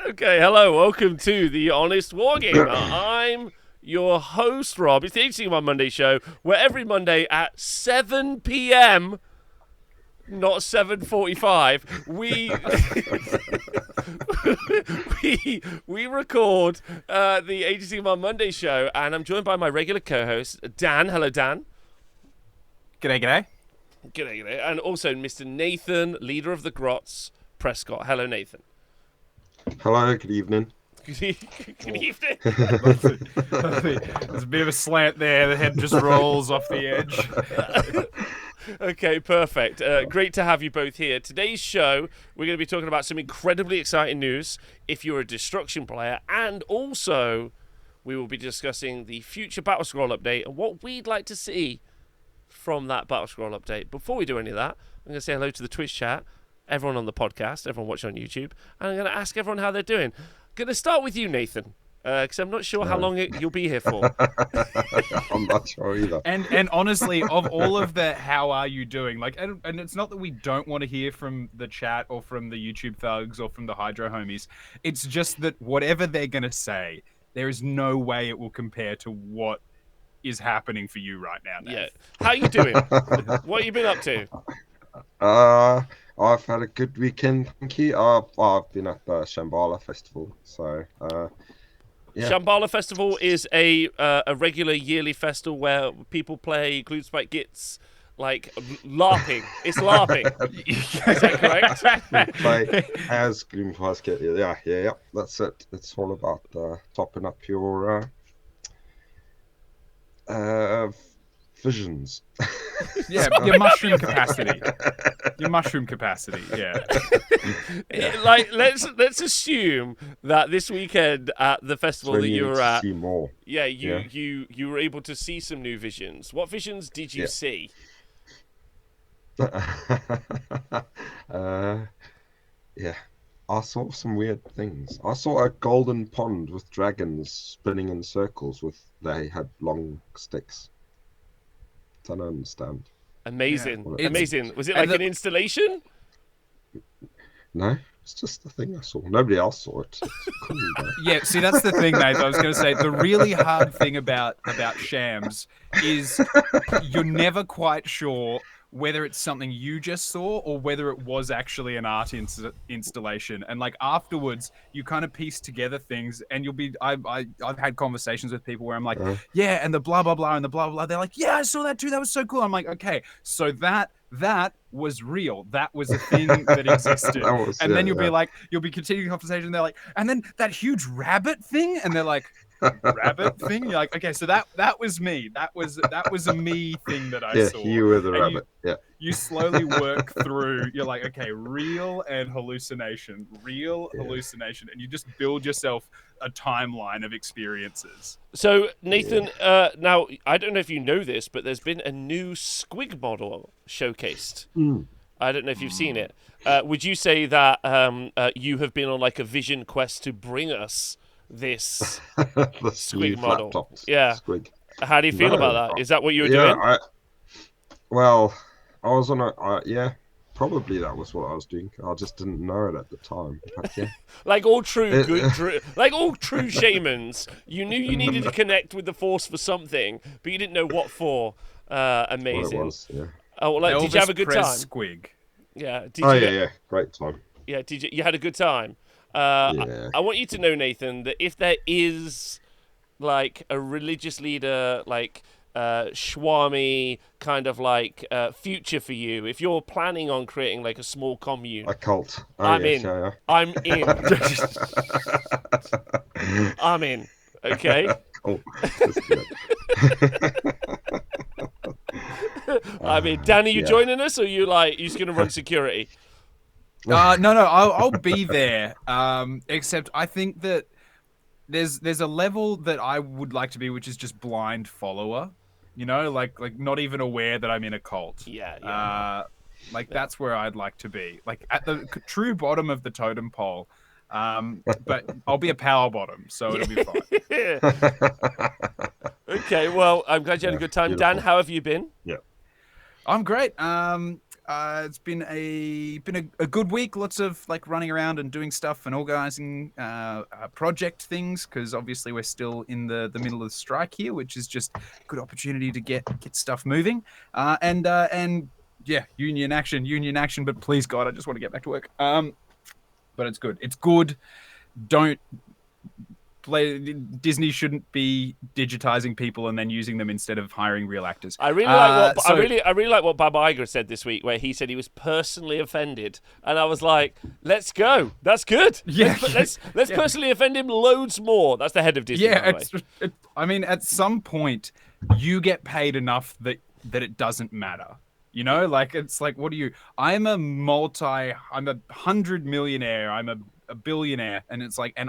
Okay, hello, welcome to the Honest Wargamer. I'm your host, Rob. It's the Age of Sigmar Monday show, where every Monday at 7 p.m., not 7:45, we record the Age of Sigmar Monday show, and I'm joined by my regular co-host, Dan. Hello, Dan. G'day, g'day. G'day, g'day. And also Mr. Nathan, leader of the Grots, Prescott. Hello, Nathan. Hello, good evening. Good evening. There's a bit of a slant there. The head just rolls off the edge. Okay, perfect. Great to have you both here. Today's show, we're going to be talking about some incredibly exciting news if you're a Destruction player, and also we will be discussing the future Battle Scroll update and what we'd like to see from that Battle Scroll update. Before we do any of that, I'm going to say hello to the Twitch chat, everyone on the podcast, everyone watching on YouTube, and I'm going to ask everyone how they're doing. Going to start with you, Nathan, because I'm not sure how long you'll be here for. I'm not sure either. And honestly, of all of the how are you doing, like, and it's not that we don't want to hear from the chat or from the YouTube thugs or from the Hydro homies. It's just that whatever they're going to say, there is no way it will compare to what is happening for you right now, Nate. Yeah. How you doing? What have you been up to? I've had a good weekend, thank you. I've been at the Shambhala Festival, so yeah. Shambhala Festival is a regular yearly festival where people play Gloomspite Gits, like LARPing. It's LARPing. Is that correct? Play as Gloomspite Gits. Yeah. That's it. It's all about topping up your visions. Yeah, your mushroom capacity. Your mushroom capacity, yeah. Like, let's assume that this weekend at the festival that you were at, see more. yeah, you were able to see some new visions. What visions did you see? Yeah. I saw some weird things. I saw a golden pond with dragons spinning in circles they had long sticks. I don't understand. Amazing. Yeah. Amazing. Was it like an installation? No, it's just the thing I saw. Nobody else saw it. It's cool, though. Yeah, see, that's the thing, Nate. I was going to say, the really hard thing about shams is you're never quite sure whether it's something you just saw or whether it was actually an art installation. And like afterwards, you kind of piece together things, and you'll be. I've had conversations with people where I'm like, yeah, and the blah blah blah and the blah blah. They're like, yeah, I saw that too. That was so cool. I'm like, okay, so that was real. That was a thing that existed. Then you'll be like, you'll be continuing the conversation. They're like, and then that huge rabbit thing, and they're like, rabbit thing. You're like, okay, so that was me. That was a me thing that I saw. Yeah, you were the rabbit. You slowly work through. You're like, okay, real and hallucination, hallucination, and you just build yourself a timeline of experiences. So, Nathan, now, I don't know if you know this, but there's been a new Squig model showcased. I don't know if you've seen it. Would you say that you have been on like a vision quest to bring us this the Squig model? laptops. Yeah. Squig. How do you feel about that? Is that what you were doing? I was on probably that was what I was doing. I just didn't know it at the time. But yeah. Like all true shamans, you knew you needed to connect with the Force for something, but you didn't know what for. Amazing. What it was, yeah. Oh, like, did you have a good time? Squig. Yeah. Yeah. Great time. Yeah. You had a good time? Yeah. I want you to know, Nathan, that if there is like a religious leader, like Swami kind of like future for you, if you're planning on creating like a small commune, a cult, I'm in. I'm in. I'm in. Okay. Oh, that's good. I mean, Dan, are you joining us, or are you just gonna run security? No, I'll be there. Except I think that there's a level that I would like to be, which is just blind follower. You know, like not even aware that I'm in a cult. Yeah. That's where I'd like to be, like at the true bottom of the totem pole. But I'll be a power bottom, so it'll be fine. Okay, well, I'm glad you had a good time. Beautiful. Dan, how have you been? Yeah. I'm great. It's been a good week. Lots of like running around and doing stuff and organizing project things, because obviously we're still in the middle of the strike here, which is just a good opportunity to get stuff moving. And yeah, union action. But please God, I just want to get back to work. But it's good. It's good. Don't Disney shouldn't be digitizing people and then using them instead of hiring real actors. I really like what I really like what Bob Iger said this week, where he said he was personally offended, and I was like, "Let's go, that's good. Yeah, let's personally offend him loads more." That's the head of Disney. Yeah, I mean, at some point, you get paid enough that it doesn't matter. You know, like it's like, what are you? I'm a 100 millionaire. I'm a billionaire, and it's like, and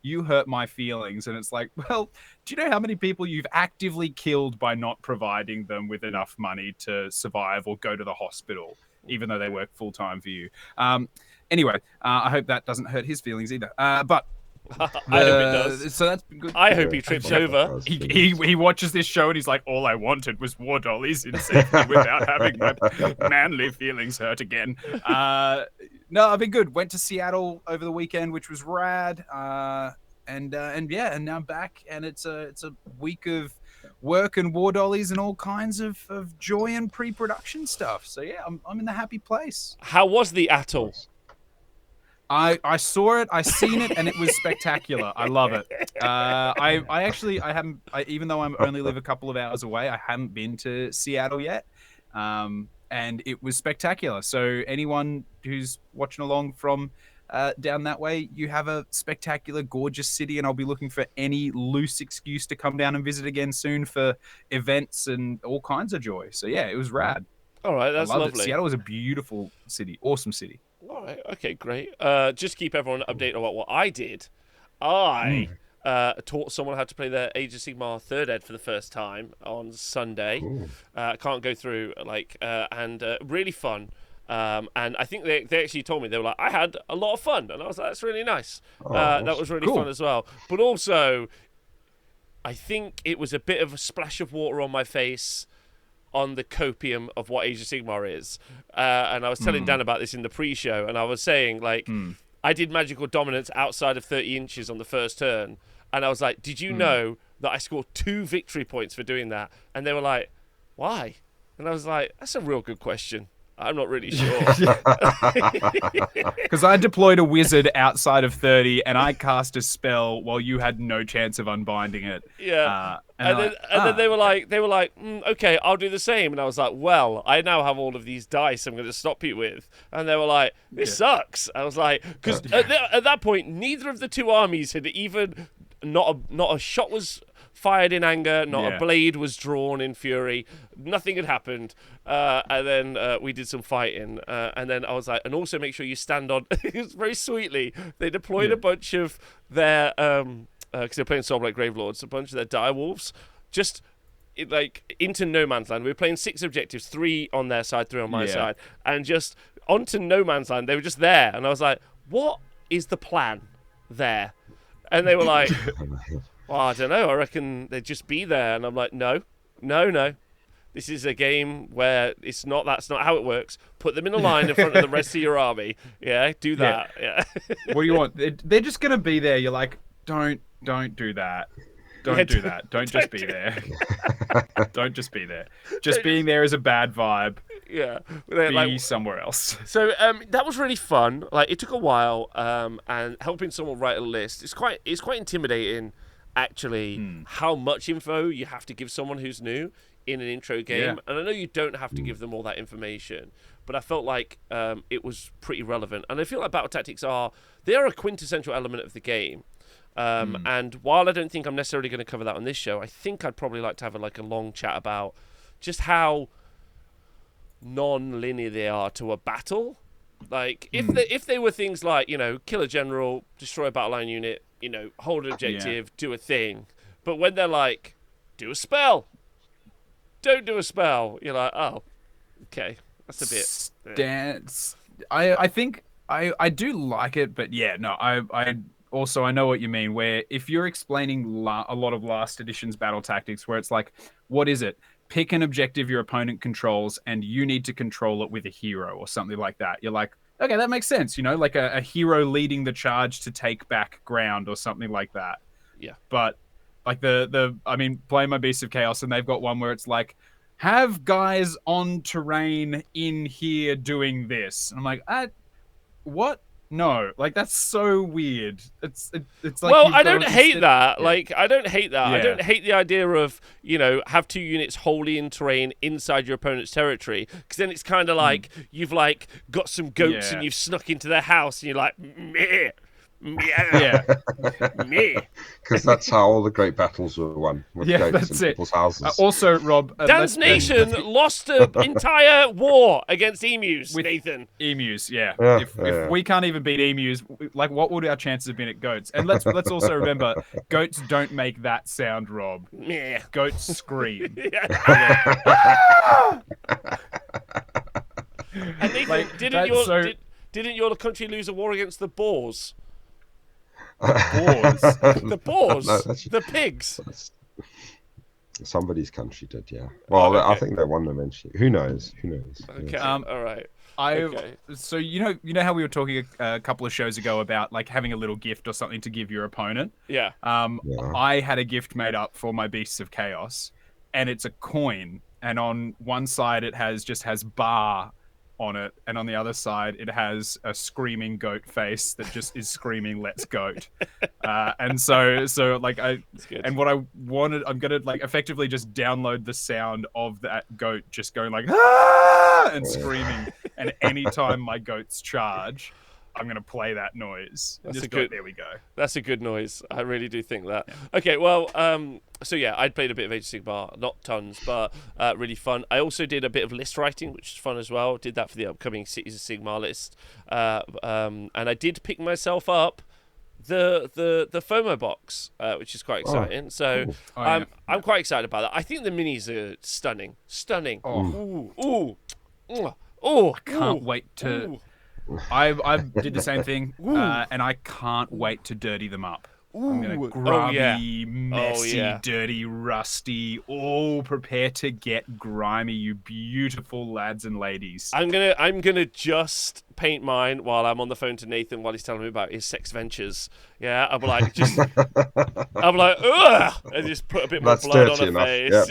you hurt my feelings, and it's like, well, do you know how many people you've actively killed by not providing them with enough money to survive or go to the hospital, even though they work full time for you? Anyway, I hope that doesn't hurt his feelings either. But I hope it does. So that's been good. I hope he trips over. He watches this show and he's like, all I wanted was war dollies in safety without having my manly feelings hurt again. No, I've been good. Went to Seattle over the weekend, which was rad. And now I'm back, and it's a week of work and war dollies and all kinds of joy and pre-production stuff. So yeah, I'm in the happy place. How was the atoll? I saw it, I seen it, and it was spectacular. I love it. Even though I only live a couple of hours away, I haven't been to Seattle yet. And it was spectacular. So anyone who's watching along from down that way, you have a spectacular, gorgeous city, and I'll be looking for any loose excuse to come down and visit again soon for events and all kinds of joy. So yeah, it was rad. All right, that's lovely. Seattle is a beautiful city, awesome city. All right, okay, great. Just keep everyone updated about what I did. I taught someone how to play their Age of Sigmar 3rd Ed for the first time on Sunday. Can't go through, and really fun. And I think they actually told me, they were like, I had a lot of fun. And I was like, that's really nice. That was really fun as well. But also, I think it was a bit of a splash of water on my face on the copium of what Age of Sigmar is. And I was telling Dan about this in the pre-show, and I was saying, I did magical dominance outside of 30 inches on the first turn, and I was like, did you know that I scored 2 victory points for doing that? And they were like, why? And I was like, that's a real good question. I'm not really sure. Because I deployed a wizard outside of 30, and I cast a spell while you had no chance of unbinding it. Yeah. And then they were like, okay, I'll do the same. And I was like, well, I now have all of these dice I'm going to stop you with. And they were like, this sucks. I was like, because at that point, neither of the two armies had even, not a shot was fired in anger, not a blade was drawn in fury, nothing had happened, and then we did some fighting, and then I was like, and also make sure you stand on. It was very sweetly, they deployed a bunch of their because they're playing Soulblight Gravelords, a bunch of their direwolves just into no man's land. We were playing 6 objectives, 3 on their side, 3 on my side, and just onto no man's land. They were just there, and I was like, what is the plan there? And they were like, well, I don't know. I reckon they'd just be there. And I'm like, no. This is a game where that's not how it works. Put them in a line in front of the rest of your army. Yeah, do that. Yeah. What do you want? They're just going to be there. You're like, don't do that. Don't do that. Don't just be there. Don't just be there. Just being there is a bad vibe. Yeah. Be somewhere else. So that was really fun. It took a while, and helping someone write a list, it's quite intimidating, actually, how much info you have to give someone who's new in an intro game. And I know you don't have to give them all that information, but I felt like it was pretty relevant. And I feel like battle tactics are a quintessential element of the game. And while I don't think I'm necessarily going to cover that on this show, I think I'd probably like to have a long chat about just how non-linear they are to a battle. If they were things like, kill a general, destroy a battle line unit, hold an objective, do a thing. But when they're like, do a spell, don't do a spell, you're like, oh, okay, that's a bit. Stance. I think I do like it, but I also, I know what you mean, where if you're explaining a lot of last edition's battle tactics, where it's like, what is it? pick an objective your opponent controls and you need to control it with a hero or something like that. You're like, okay, that makes sense. You know, like a hero leading the charge to take back ground or something like that. Yeah. But like I mean, playing my Beasts of Chaos, and they've got one where it's like, have guys on terrain in here doing this. And I'm like, what? No, like that's so weird. It's like, well, I don't hate that. Yeah. Like, I don't hate that. Yeah. I don't hate the idea of, you know, have 2 units wholly in terrain inside your opponent's territory, because then it's kind of like you've like got some goats and you've snuck into their house and you're like, meh. Yeah. Because that's how all the great battles were won, with goats in people's houses. Also, Rob, Dan's nation lost an entire war against emus, with Nathan. Emus, yeah. Yeah, If we can't even beat emus, like what would our chances have been at goats? And let's also remember, goats don't make that sound, Rob. Meh. Goats scream. And Nathan, Like, didn't your country lose a war against the boars? Boars. The boars, No, the pigs. Somebody's country did, yeah. Well, okay. I think they won eventually. Who knows? Okay, Yes. all right. So you know how we were talking a couple of shows ago about like having a little gift or something to give your opponent. Yeah. Yeah. I had a gift made up for my Beasts of Chaos, and it's a coin, and on one side it has bar on it, and on the other side it has a screaming goat face that just is screaming "Let's goat." And so like what I wanted, I'm gonna like effectively just download the sound of that goat just going like ah! and screaming, and anytime my goats charge, I'm gonna play that noise. There we go. That's a good noise. I really do think that. Yeah. Okay, well, so yeah, I'd played a bit of Age of Sigmar, not tons, but really fun. I also did a bit of list writing, which is fun as well. Did that for the upcoming Cities of Sigmar list, and I did pick myself up the FOMO box, which is quite exciting. I'm quite excited about that. I think the minis are stunning. I can't wait to. I did the same thing, and I can't wait to dirty them up. I'm gonna grubby, messy, dirty, rusty, all prepare to get grimy, you beautiful lads and ladies. I'm gonna just paint mine while I'm on the phone to Nathan while he's telling me about his sex ventures. Yeah, I'm like, ugh, and just put a bit more blood on her face.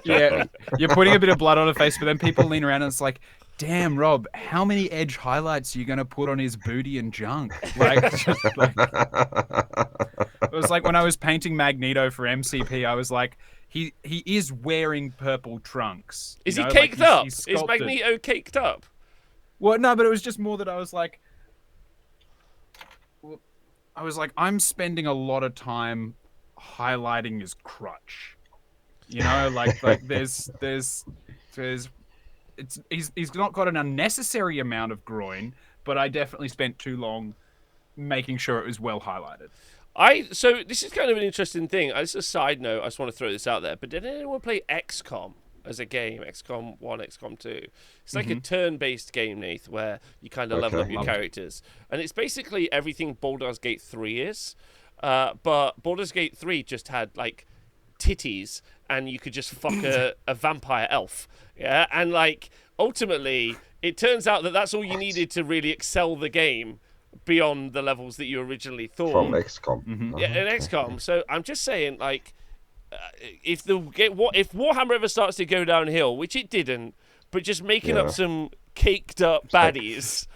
Yeah, you're putting a bit of blood on her face, but then people lean around and it's like, damn, Rob, how many edge highlights are you going to put on his booty and junk? Like, it was like when I was painting Magneto for MCP, I was like, he is wearing purple trunks. Is he caked up? Is Magneto caked up? Well, no, but it was just more that I was like, I'm spending a lot of time highlighting his crutch. You know, like there's he's not got an unnecessary amount of groin, but I definitely spent too long making sure it was well highlighted. So this is kind of an interesting thing. As a side note, I just want to throw this out there. But did anyone play XCOM as a game? XCOM 1, XCOM 2. It's like a turn-based game, Nath, where you kind of level up your characters, and it's basically everything Baldur's Gate 3 is. But Baldur's Gate 3 just had like titties, and you could just fuck a vampire elf. Yeah, and like ultimately, it turns out that that's all you needed to really excel the game beyond the levels that you originally thought. From XCOM. Yeah, in XCOM. So I'm just saying, like, if Warhammer ever starts to go downhill, which it didn't, but just making up some caked up baddies,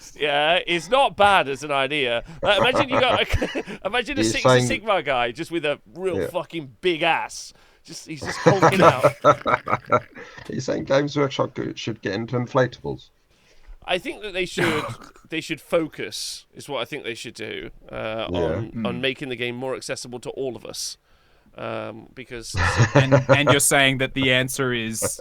is not bad as an idea. Like, imagine you got imagine a Six Sigma guy just with a real fucking big ass. He's just hulking out. Are you saying Games Workshop should get into inflatables? I think that they should focus, is what I think they should do, on making the game more accessible to all of us. Because and you're saying that the answer is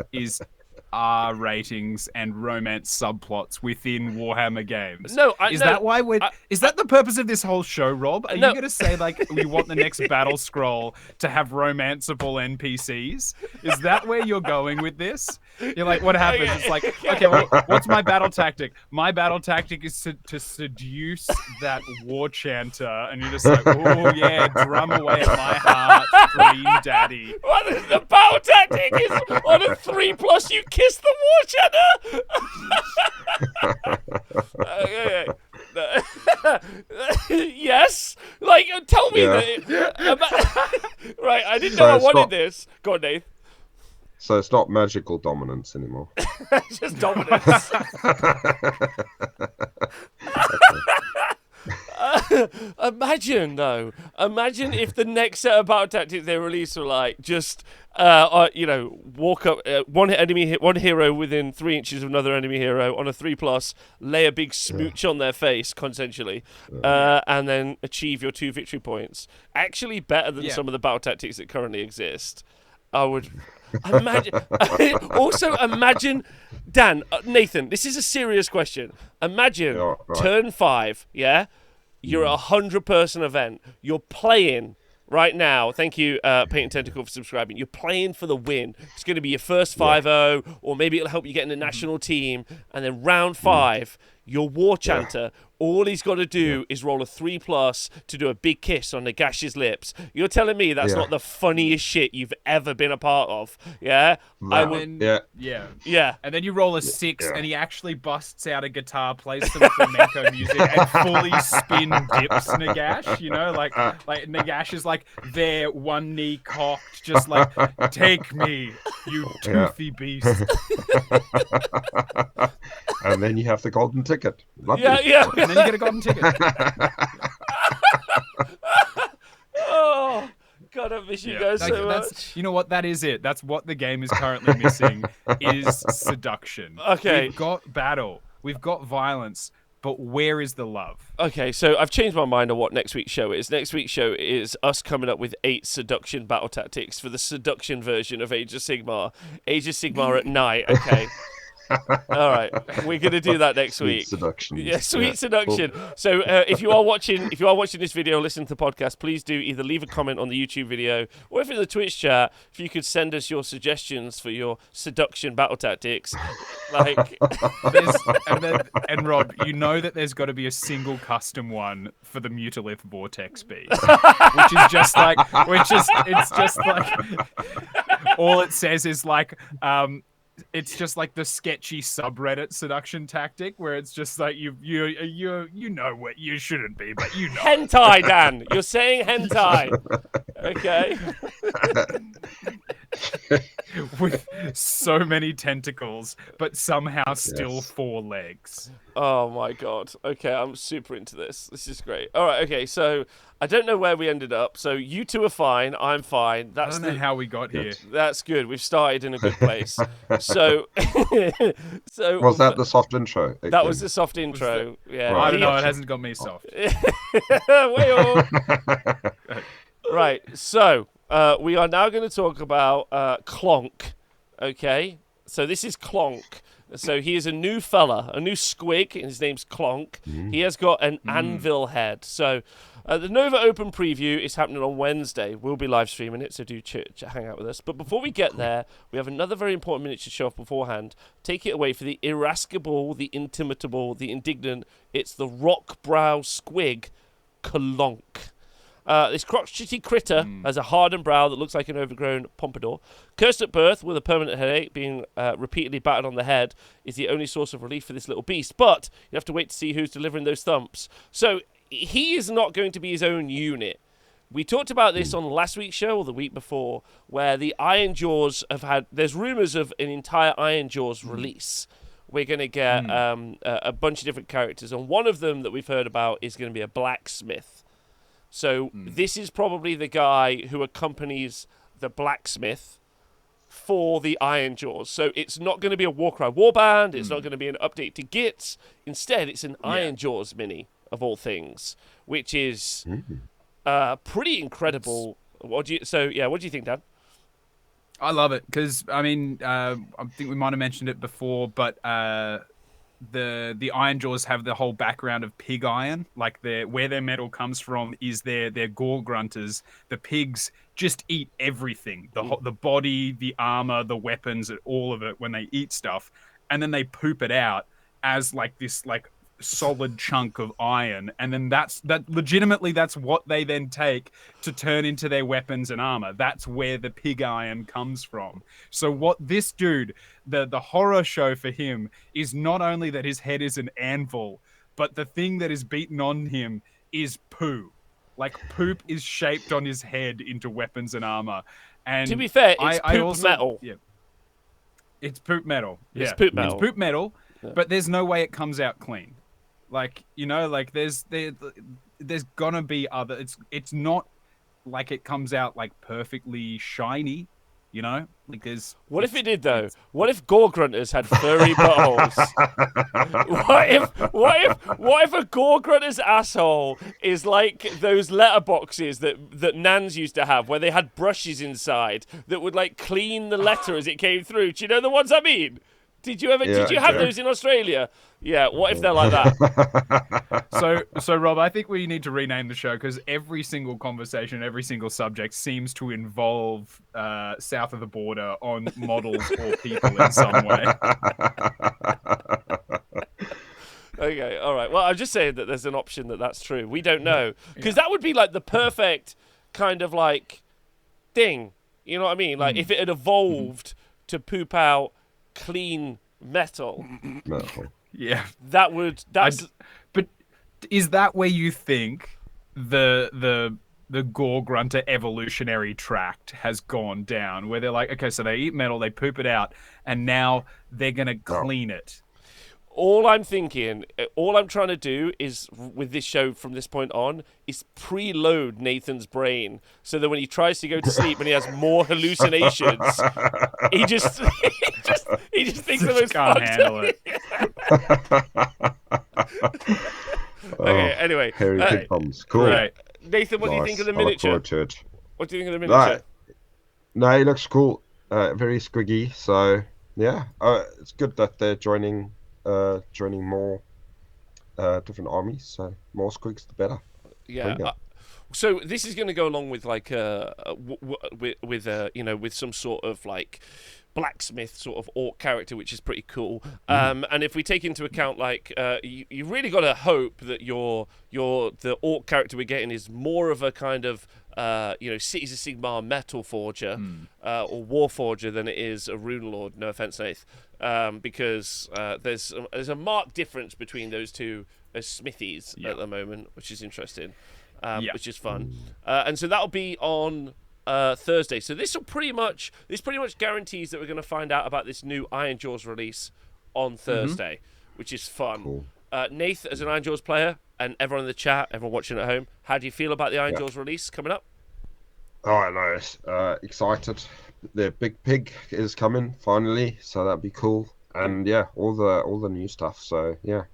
R ratings and romance subplots within Warhammer games. No, is that why we're? Is that the purpose of this whole show, Rob? Are no. you going to say like we want the next battle scroll to have romanceable NPCs? Is that where you're going with this? You're like, what happens? It's like, okay, well, what's my battle tactic? My battle tactic is to seduce that war chanter, and you're just like, oh yeah, drum away at my heart, Green Daddy. What is the battle tactic? Is on a 3+, you kiss the war cheddar. Yes, like tell me that. Right, I didn't know I wanted this. Go on, Dave. So it's not magical dominance anymore. It's just dominance. Imagine if the next set of battle tactics they release were like just walk up one hero within 3 inches of another enemy hero on a 3+, lay a big smooch on their face consensually, and then achieve your 2 victory points. Actually better than some of the battle tactics that currently exist. I would imagine. Also, imagine, Dan, Nathan. This is a serious question. Imagine turn 5. Yeah, you're at a 100-person event. You're playing right now. Thank you, Paint and Tentacle, for subscribing. You're playing for the win. It's going to be your first 5-0, or maybe it'll help you get in the national team. And then round 5, your war chanter. All he's got to do is roll a 3+ to do a big kiss on Nagash's lips. You're telling me that's not the funniest shit you've ever been a part of? Yeah? Yeah. And then you roll a 6 and he actually busts out a guitar, plays some flamenco music, and fully spin dips Nagash. You know, like Nagash is like there, one knee cocked, just like, take me, you toothy beast. And then you have the golden ticket. Lovely. Yeah. And then you get a golden ticket. Oh, God, I miss you guys so much. You know what? That is it. That's what the game is currently missing, is seduction. Okay. We've got battle. We've got violence. But where is the love? Okay, so I've changed my mind on what next week's show is. Next week's show is us coming up with 8 seduction battle tactics for the seduction version of Age of Sigmar. Age of Sigmar at night, okay? All right, we're gonna do that next week. Seduction. Yeah, sweet seduction. Cool. So if you are watching this video, listen to the podcast, please do either leave a comment on the YouTube video, or if in the Twitch chat, if you could send us your suggestions for your seduction battle tactics. Like, and Rob, you know that there's got to be a single custom one for the Mutalith Vortex beast, it's just like all it says is like it's just like the sketchy subreddit seduction tactic where it's just like you know what you shouldn't be, but you know. Hentai, Dan. You're saying hentai. Okay. With so many tentacles, but somehow still 4 legs. Oh my God. Okay, I'm super into this. This is great. All right, okay, so I don't know where we ended up. So you two are fine. I'm fine. I don't know how we got here. That's good. We've started in a good place. So was that the soft intro? Again? That was the soft intro. Yeah. Right. I don't know. It hasn't got me soft. Right. So we are now going to talk about Clonk. Okay. So this is Clonk. So he is a new fella, a new squig, and his name's Clonk. He has got an anvil head. So the Nova Open preview is happening on Wednesday. We'll be live streaming it, so do hang out with us. But before we get there, we have another very important minute to show off beforehand. Take it away for the irascible, the intimatable, the indignant. It's the rock brow squig, Clonk. This crotchety critter has a hardened brow that looks like an overgrown pompadour. Cursed at birth with a permanent headache, being repeatedly battered on the head, is the only source of relief for this little beast. But you have to wait to see who's delivering those thumps. So he is not going to be his own unit. We talked about this on last week's show or the week before, where the Ironjawz have had... There's rumours of an entire Ironjawz release. We're going to get a bunch of different characters, and one of them that we've heard about is going to be a blacksmith. So this is probably the guy who accompanies the blacksmith for the Ironjawz. So it's not going to be a Warcry warband. It's not going to be an update to Gits. Instead, it's an Ironjawz mini, of all things, which is pretty incredible. What do you think, Dan? I love it because I mean, I think we might have mentioned it before, but the Ironjawz have the whole background of pig iron. Like where their metal comes from is their gore grunters. The pigs just eat everything, the body, the armor, the weapons, all of it when they eat stuff, and then they poop it out as like this like solid chunk of iron, and then that's what they then take to turn into their weapons and armor. That's where the pig iron comes from. So what this dude, the horror show for him is not only that his head is an anvil, but the thing that is beaten on him is poo. Like poop is shaped on his head into weapons and armor. And to be fair, it's I poop also, metal. Yeah, it's poop metal. It's Yeah, poop metal. It's poop metal, but there's no way it comes out clean. Like, you know, like there's gonna be other. It's not like it comes out like perfectly shiny. You know, like there's. What if it did though? What if gore grunters had furry buttholes? What if a gore grunter's asshole is like those letterboxes that Nans used to have, where they had brushes inside that would like clean the letter as it came through? Do you know the ones I mean? Did you have those in Australia? Yeah. What if they're like that? So Rob, I think we need to rename the show because every single conversation, every single subject seems to involve south of the border on models or people in some way. Okay. All right. Well, I'm just saying that there's an option that's true. We don't know because that would be like the perfect kind of like thing. You know what I mean? Like if it had evolved to poop out clean metal. Yeah. But is that where you think the gore grunter evolutionary tract has gone down, where they're like, okay, so they eat metal, they poop it out, and now they're gonna clean it? All I'm trying to do is, with this show from this point on, is preload Nathan's brain so that when he tries to go to sleep and he has more hallucinations, he just thinks the most can't handle it. Okay, anyway. Hairy pig bombs. Cool. Right. Nathan, what do you think of the miniature? What do you think of the miniature? No, it looks cool. Very squiggy. So yeah, it's good that they're joining more different armies. So more squigs, the better. Yeah. So this is going to go along with like with some sort of like blacksmith sort of orc character, which is pretty cool. And if we take into account like you really got to hope that the orc character we're getting is more of a kind of Cities of Sigmar metal forger or war forger than it is a rune lord. No offense, Nath, because there's a marked difference between those two as smithies at the moment, which is interesting, which is fun. And so that'll be on Thursday. So this pretty much guarantees that we're going to find out about this new Ironjawz release on Thursday, which is fun. Cool. Nath, as an Ironjawz player, and everyone in the chat, everyone watching at home, how do you feel about the Ironjawz release coming up? Oh, no, excited. The big pig is coming finally, so that'd be cool. And yeah, all the new stuff. So yeah,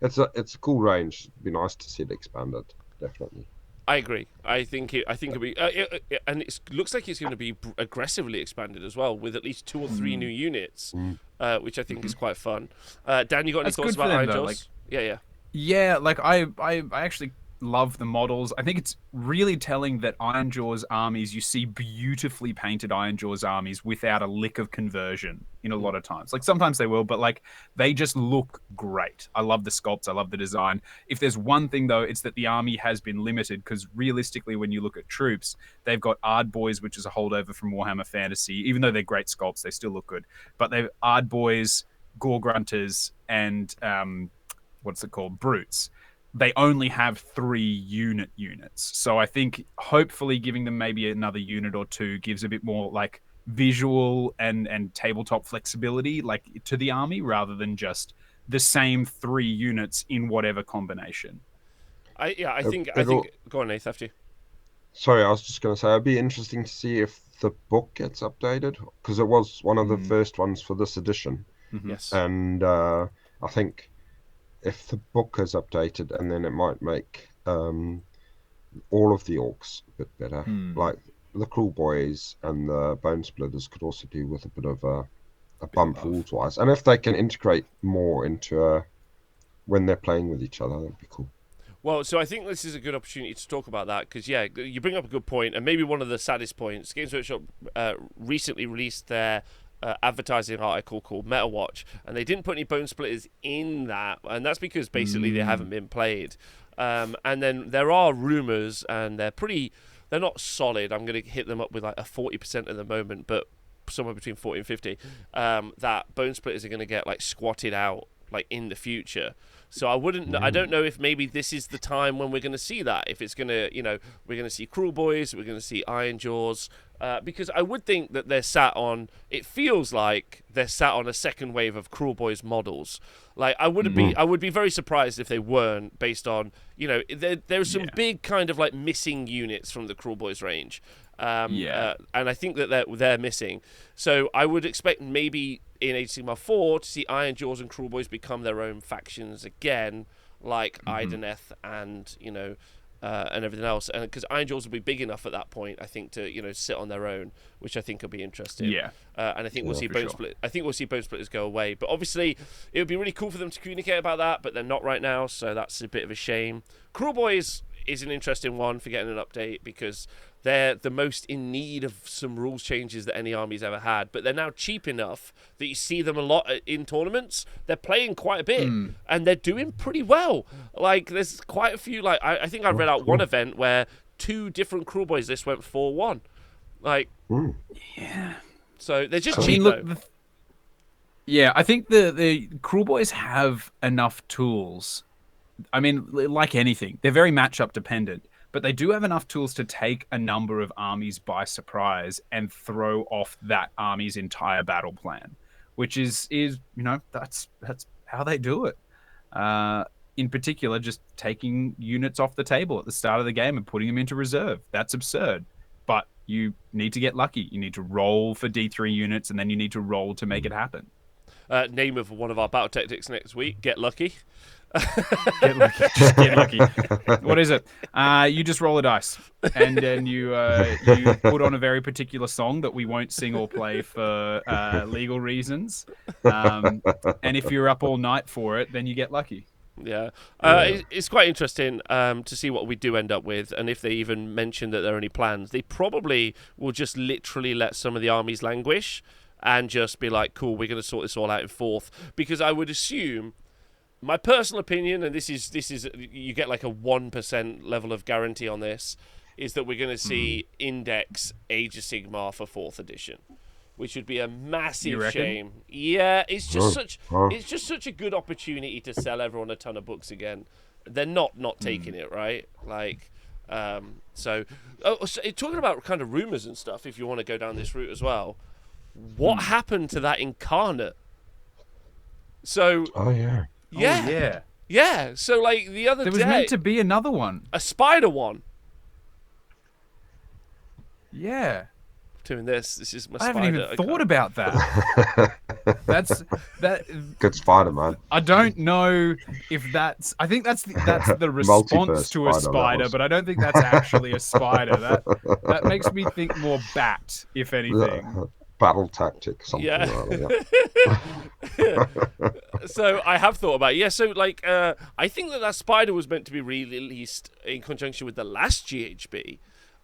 it's a cool range. It'd be nice to see it expanded, definitely. I agree. I think it'll be, and it looks like it's going to be aggressively expanded as well, with at least 2 or 3 new units, which I think is quite fun. Dan, you got any thoughts about Ironjawz? Yeah, like I actually love the models. I think it's really telling that Ironjawz armies, you see beautifully painted Ironjawz armies without a lick of conversion in a lot of times. Like sometimes they will, but like they just look great. I love the sculpts. I love the design. If there's one thing though, it's that the army has been limited because realistically, when you look at troops, they've got Ardboys, which is a holdover from Warhammer Fantasy. Even though they're great sculpts, they still look good. But they've Ardboys, Gore Grunters, and Brutes. They only have 3 units. So I think hopefully giving them maybe another unit or 2 gives a bit more like visual and tabletop flexibility like to the army rather than just the same 3 units in whatever combination. I think go on, Nath, after you. Sorry, I was just going to say it'd be interesting to see if the book gets updated because it was one of the first ones for this edition. Yes. And I think if the book is updated, and then it might make all of the orcs a bit better. Like the Cruel Boys and the Bone Splitters could also do with a bit of a bump rules-wise. And if they can integrate more into when they're playing with each other, that'd be cool. Well, so I think this is a good opportunity to talk about that because, yeah, you bring up a good point, and maybe one of the saddest points. Games Workshop recently released their advertising article called Meta Watch, and they didn't put any Bone Splitters in that, and that's because basically they haven't been played. And then there are rumours, and they're not solid. I'm going to hit them up with like a 40% at the moment, but somewhere between 40 and 50, that Bone Splitters are going to get like squatted out like in the future. So I don't know if maybe this is the time when we're going to see that. If it's going to, we're going to see Cruel Boys, we're going to see Ironjawz, because I would think that it feels like they're sat on a second wave of Cruel Boys models. Like I would be very surprised if they weren't, based on, there's some big kind of like missing units from the Cruel Boys range. And I think that they're missing. So I would expect maybe in Age of Sigmar 4 to see Ironjawz and Cruel Boys become their own factions again, like Ideneth and and everything else. And because Ironjawz will be big enough at that point, I think, to sit on their own, which I think will be interesting. Yeah. And I think we'll see Bone Split. I think we'll see Bone Splitters go away. But obviously, it would be really cool for them to communicate about that. But they're not right now, so that's a bit of a shame. Cruel Boys is an interesting one for getting an update because they're the most in need of some rules changes that any army's ever had, but they're now cheap enough that you see them a lot in tournaments. They're playing quite a bit, and they're doing pretty well. Like, there's quite a few, like, I think I read out one event where 2 different Cruel Boys lists went 4-1. Like, yeah. So they're just cheap, though. Yeah, I think the Cruel Boys have enough tools. I mean, like anything, they're very matchup dependent, but they do have enough tools to take a number of armies by surprise and throw off that army's entire battle plan, which is that's how they do it. In particular, just taking units off the table at the start of the game and putting them into reserve. That's absurd, but you need to get lucky. You need to roll for D3 units, and then you need to roll to make it happen. Name of one of our battle tactics next week: Get Lucky. Get lucky. Just get lucky. What is it? You just roll a dice, and then you put on a very particular song that we won't sing or play for legal reasons. And if you're up all night for it, then you get lucky. Yeah. It's quite interesting to see what we do end up with, and if they even mention that there are any plans. They probably will just literally let some of the armies languish and just be like, cool, we're going to sort this all out in 4th, because I would assume, my personal opinion, and this is you get like a 1% level of guarantee on this, is that we're going to see Index Age of Sigmar for 4th edition, which would be a massive shame. Yeah, it's just such a good opportunity to sell everyone a ton of books again. They're not taking it, right? Like, so talking about kind of rumors and stuff, if you want to go down this route as well, what happened to that Incarnate? So, yeah. So like the other day, there was meant to be another one, a spider one. Yeah. Doing this is my I spider. haven't even thought about that. That's good spider, man. I don't know if that's. I think that's the response to a spider, but I don't think that's actually a spider. That makes me think more bat, if anything. Battle tactic, something. So I have thought about it. Yeah. So like, I think that spider was meant to be released in conjunction with the last GHB.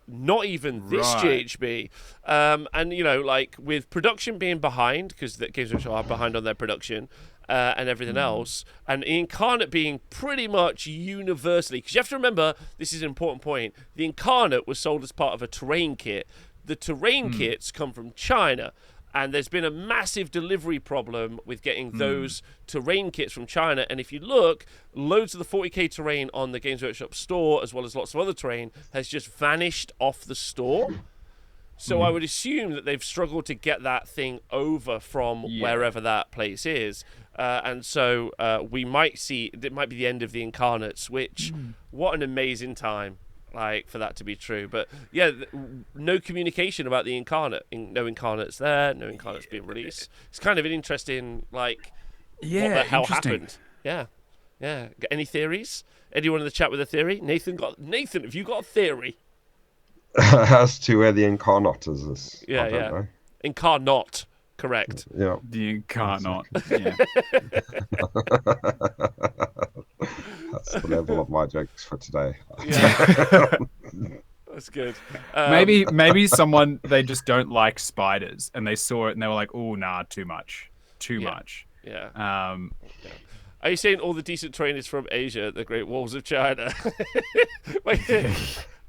Not even this GHB. And, like, with production being behind, because the Games Workshop are behind on their production and everything else, and Incarnate being pretty much universally, because you have to remember, this is an important point, the Incarnate was sold as part of a terrain kit. The terrain kits come from China, and there's been a massive delivery problem with getting those terrain kits from China. And if you look, loads of the 40k terrain on the Games Workshop store, as well as lots of other terrain, has just vanished off the store. So I would assume that they've struggled to get that thing over from wherever that place is. And so we might see, it might be the end of the Incarnates, which, what an amazing time. Like, for that to be true. But yeah, no communication about the Incarnate. No Incarnate's there, no Incarnate's being released. It's kind of an interesting, like, what the hell happened? Yeah. Any theories? Anyone in the chat with a theory? Nathan, have you got a theory? As to where the Incarnate is, Yeah, I don't yeah. know. Incarnate, correct. Yeah. The Incarnate. Yeah. That's the level of my jokes for today. Yeah, that's good. Maybe someone, they just don't like spiders and they saw it and they were like, oh nah, too much. Too much. Yeah. Um Are you saying all the decent trainers from Asia, the Great Walls of China?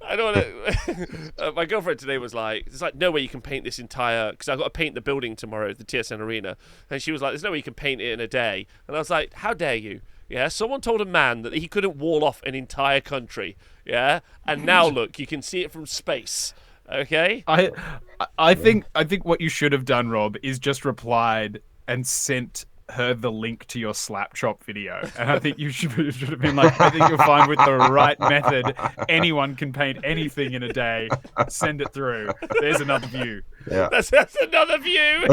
I don't want to. My girlfriend today was like, "There's like no way you can paint this entire." Because I've got to paint the building tomorrow, the TSN Arena, and she was like, "There's no way you can paint it in a day." And I was like, "How dare you?" Yeah, someone told a man that he couldn't wall off an entire country. Yeah, and now look, you can see it from space. Okay. I think what you should have done, Rob, is just replied and sent her the link to your slap chop video. And I think you should have been like, I think you'll find with the right method, anyone can paint anything in a day. Send it through. There's another view. Yeah. That's another view.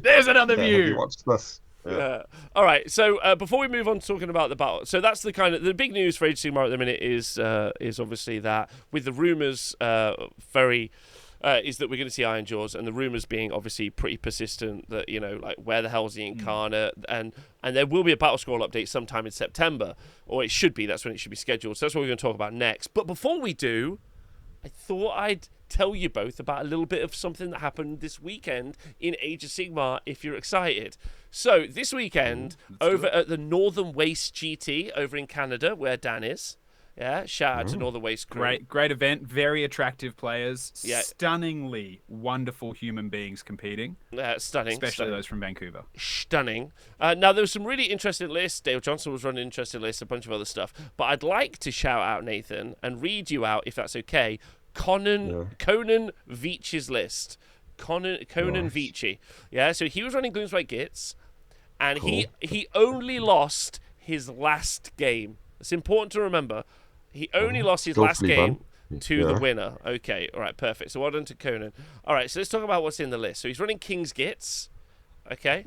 There's another view. Have you watched this? Yeah. All right. So before we move on to talking about the battle, so that's the big news for Age of Sigmar at the minute is obviously that with the rumors is that we're going to see Ironjawz, and the rumors being obviously pretty persistent that like where the hell's the Incarnate, and there will be a battle scroll update sometime in September, or it should be. That's when it should be scheduled. So that's what we're going to talk about next. But before we do, I thought I'd tell you both about a little bit of something that happened this weekend in Age of Sigmar, if you're excited. So this weekend, over at the Northern Waste GT over in Canada, where Dan is. Yeah, shout out to Northern Waste crew. Great event. Very attractive players. Yeah. Stunningly wonderful human beings competing. Stunning. Especially those from Vancouver. Stunning. Now, there was some really interesting lists. Dale Johnson was running interesting lists, a bunch of other stuff. But I'd like to shout out, Nathan, and read you out, if that's okay, Conan Veach's list. Conan Veachy. Yeah, so he was running Gloomspite Gits, and he only lost his last game. It's important to remember. He only lost his last game to the winner. Okay, all right, perfect. So well done to Conan. All right, so let's talk about what's in the list. So he's running King's Gits. Okay.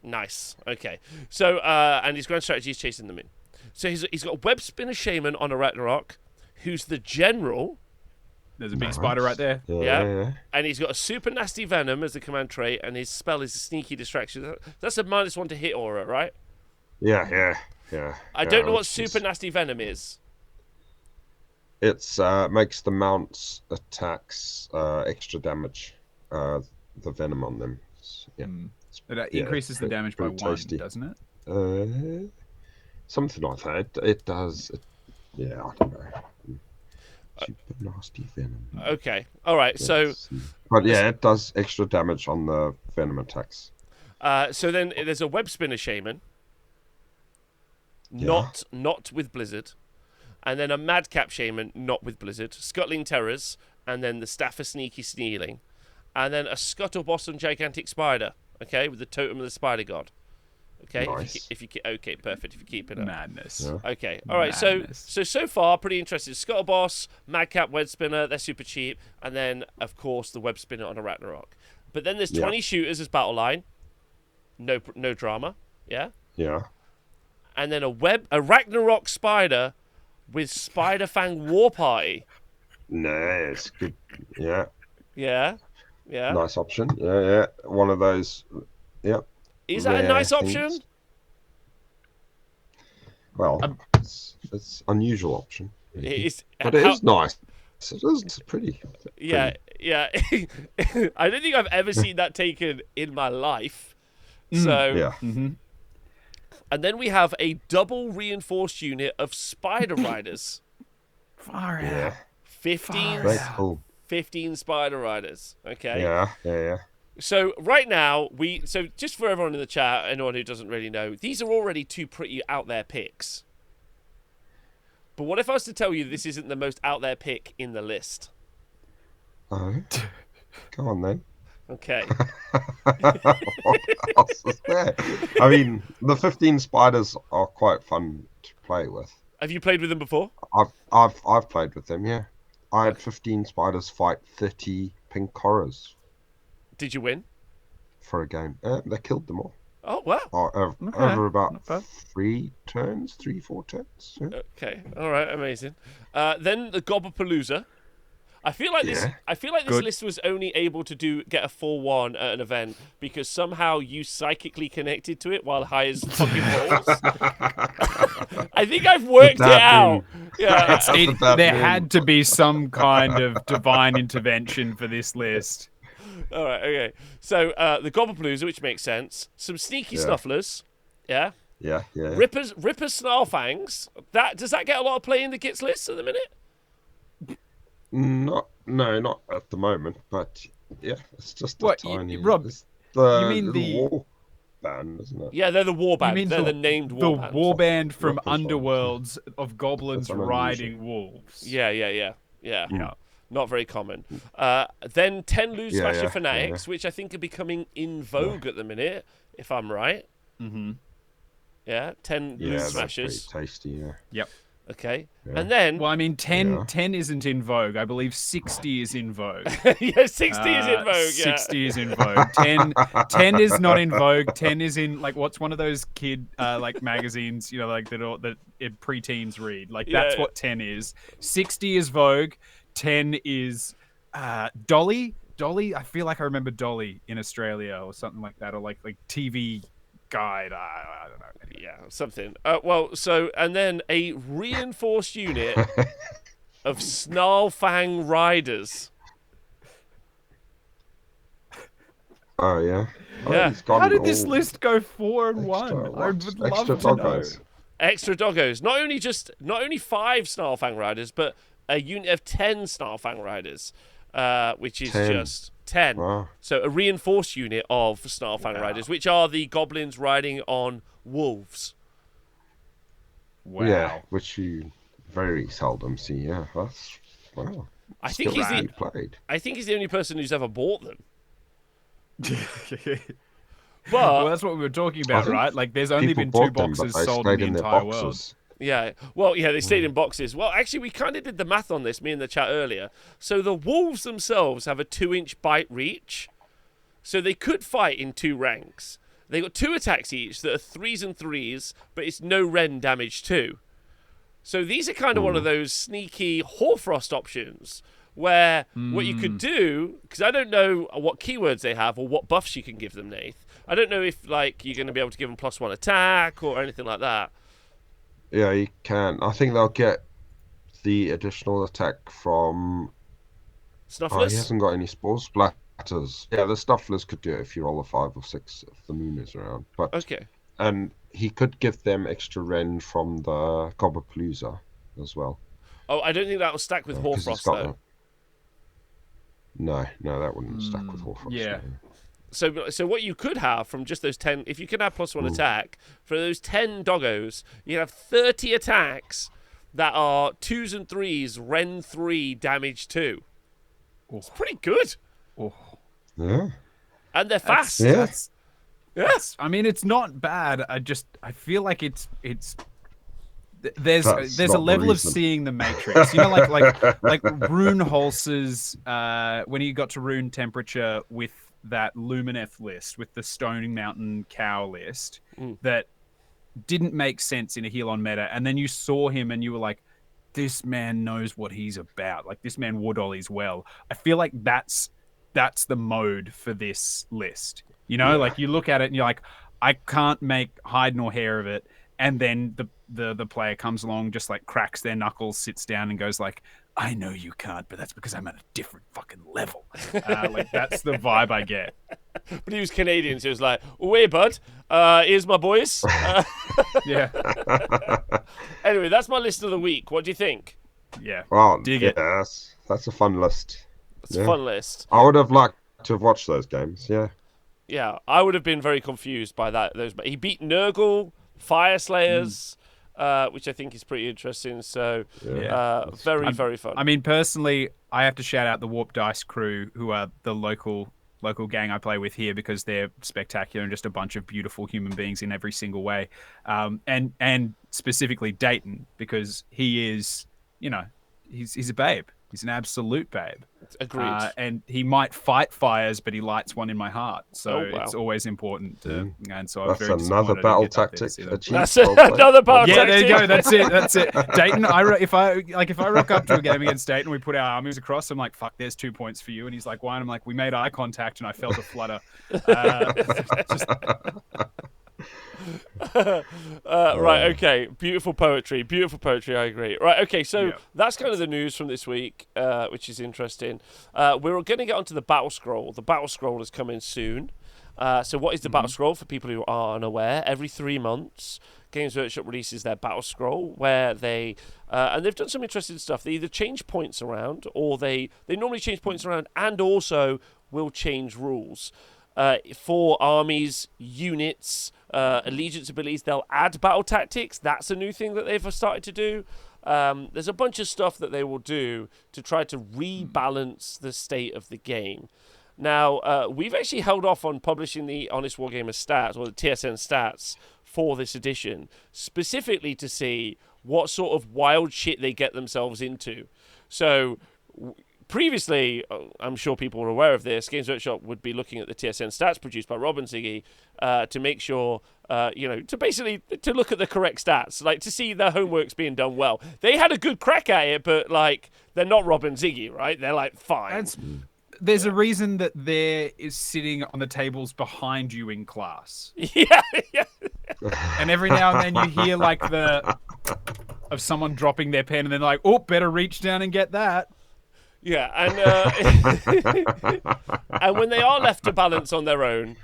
Nice. Okay. So and his grand strategy is chasing them in. So he's got a Web Spinner Shaman on a Ragnarok, who's the general. There's a big spider right there. Yeah. And he's got a super nasty venom as the command trait, and his spell is a sneaky distraction. That's a -1 to hit aura, right? Yeah. I don't know what super nasty venom is. It's makes the mounts attacks extra damage. The venom on them. It increases the damage by 1, doesn't it? Something like that. It does. I don't know. Super nasty venom. Okay. All right. So. But yeah, it does extra damage on the venom attacks. So then there's a Web Spinner Shaman. Not with Blizzard, and then a Madcap Shaman, not with Blizzard, Scuttling Terrors, and then the Staff of Sneaky Snealing, and then a Scuttleboss and Gigantic Spider, okay, with the Totem of the Spider God. Okay, nice. Okay, perfect. If you keep it up. Madness. Yeah. Okay, all right. So far, pretty interesting. Scuttleboss, Madcap, Web Spinner, they're super cheap, and then of course the Web Spinner on a Ragnarok. But then there's 20 shooters as battle line. No drama. Yeah. Yeah. And then a Ragnarok Spider with Spider Fang War Party. Nice. Good. Yeah. Yeah. Nice option. Yeah. One of those. Yep. Is that a nice option? Well, it's unusual option. But it is nice. It's pretty. Yeah. I don't think I've ever seen that taken in my life. So. Yeah. Mm-hmm. And then we have a double reinforced unit of Spider Riders. Far out. Yeah. 15 Spider Riders. Okay. Yeah. So right now, just for everyone in the chat, anyone who doesn't really know, these are already 2 pretty out there picks. But what if I was to tell you this isn't the most out there pick in the list? Oh. Go on then. Okay. What else is there? I mean, the 15 spiders are quite fun to play with. Have you played with them before? I've played with them. Yeah, I had 15 spiders fight 30 pink horrors. Did you win? For a game, they killed them all. Oh wow! Over about 4 turns. Yeah. Okay, all right, amazing. Then the Gobapalooza. I feel like this. Yeah. I feel like this Good. list was only able to get a full one at an event because somehow you psychically connected to it while high as fucking balls. I think I've worked it out. Yeah. There had to be some kind of divine intervention for this list. All right. Okay. So the Gobblepalooza, which makes sense. Some sneaky snufflers. Yeah. Yeah. Rippers Snarlfangs. Does that get a lot of play in the kits list at the minute? Not at the moment, but yeah, it's just a What, tiny. Rob, it's the you mean little the- war band, isn't it? Yeah, they're the war band. mean They're the named war band. warband from Rippers ones. Underworlds of goblins That's unusual. riding wolves. Yeah. Yeah. Not very common. Then 10 Loot Yeah, Smasher yeah, Fanatics, which I think are becoming in vogue at the minute, if I'm right. Mm-hmm. Yeah, 10 Yeah, Loot that's pretty Smashers. tasty. Yeah. Yep. Okay. Yeah. And then, Well, I mean, 10, Yeah. 10 isn't in vogue. I believe 60 is in vogue. yeah, 60 is in vogue. Yeah. 60 is in vogue. 10 is not in vogue. 10 is in, like, what's one of those kid, like, magazines, you know, like, that preteens read. Like, that's Yeah. what 10 is. 60 is vogue. 10 is Dolly. Dolly, I feel like I remember Dolly in Australia or something like that, or like TV Guide. I don't know. Anyway. Yeah, something. And then a reinforced unit of Snarlfang Riders. Oh yeah. Oh, Yeah. he's gone How did this all list go 4 and 1? extra- I would love extra to know. doggos. Extra doggos. Not only 5 Snarlfang Riders, but a unit of 10 Snarlfang Riders, which is 10. just 10. Wow. So a reinforced unit of Snarlfang Riders, which are the goblins riding on wolves. Wow. Yeah, which you very seldom see. Yeah, that's wow. I think Still he's the really played. I think he's the only person who's ever bought them. But Well, that's what we were talking about, think right? Like, there's only People been 2 bought them, boxes but they sold in stayed the in their entire world. boxes. yeah, they stayed in boxes. Well, actually, we kind of did the math on this, me in the chat earlier. So the wolves themselves have a 2-inch bite reach, so they could fight in 2 ranks. They got 2 attacks each that are 3s and 3s, but it's no rend damage too. So these are kind of one of those sneaky Hoarfrost options where what you could do, because I don't know what keywords they have or what buffs you can give them, Nath. I don't know if like you're going to be able to give them +1 attack or anything like that. Yeah, you can. I think they'll get the additional attack from. Oh, Snufflers? he hasn't got any spore splatters. Yeah, the Snufflers could do it if you roll a 5 or 6 if the moon is around. But Okay. and he could give them extra rend from the Gobblepalooza as well. Oh, I don't think that will stack with 'Cause it's Hoarfrost, got though. No, that wouldn't stack with Hoarfrost. yeah. So what you could have from just those 10, if you can have +1 attack, for those 10 doggos, you have 30 attacks that are 2s and 3s, rend 3, damage 2. It's pretty good. Oh, Yeah. And they're fast. Yeah. Yes. I mean, it's not bad. I feel like it's there's That's a not the level of reason. seeing the Matrix. You know, like Rune Holz's when he got to Rune Temperature with that Lumineth list, with the Stone Mountain Cow list, that didn't make sense in a heal on meta, and then you saw him and you were like, this man knows what he's about. Like, this man war dollies well. I feel like that's the mode for this list. You know, like you look at it and you're like, I can't make hide nor hair of it. And then the player comes along, just like cracks their knuckles, sits down and goes like, I know you can't, but that's because I'm at a different fucking level. Like, that's the vibe I get. But he was Canadian, so he was like, wait, bud, here's my boys. Yeah. Anyway, that's my list of the week. What do you think? Yeah. Well, Dig yeah, it. that's a fun list. It's a fun list. I would have liked to have watched those games. Yeah. Yeah, I would have been very confused by that. He beat Nurgle, Fire Slayers, which I think is pretty interesting. So, very, very fun. I mean, personally, I have to shout out the Warp Dice crew, who are the local gang I play with here, because they're spectacular and just a bunch of beautiful human beings in every single way. And specifically Dayton, because he is, you know, he's a babe. He's an absolute babe. Agreed. And he might fight fires, but he lights one in my heart. So Oh, wow. it's always important. And so I'm That's very another disappointed I battle didn't get up there to tactic see them. achieved. That's Well played. another battle Yeah, there you tactic. go. That's it. Dayton, if I rock up to a game against Dayton, we put our armies across. I'm like, fuck, there's 2 points for you, and he's like, why? And I'm like, we made eye contact, and I felt a flutter. Just Right, okay. Beautiful poetry. I agree. Right, okay, so Yeah. that's kind of the news from this week, which is interesting. We're going to get onto the battle scroll. The battle scroll is coming soon. So what is the battle scroll for people who are unaware? Every 3 months, Games Workshop releases their battle scroll where they and they've done some interesting stuff. They either change points around, or they normally change points around and also will change rules. For armies, units, allegiance abilities, they'll add battle tactics. That's a new thing that they've started to do. There's a bunch of stuff that they will do to try to rebalance the state of the game. Now, we've actually held off on publishing the Honest Wargamer stats, or the TSN stats, for this edition, specifically to see what sort of wild shit they get themselves into. So, previously, I'm sure people were aware of this, Games Workshop would be looking at the TSN stats produced by Rob and Ziggy to make sure, to look at the correct stats, like to see their homework's being done well. They had a good crack at it, but like, they're not Rob and Ziggy, right? They're like, fine. There's a reason that there is sitting on the tables behind you in class. Yeah. And every now and then you hear like of someone dropping their pen and then like, oh, better reach down and get that. Yeah, and and when they are left to balance on their own,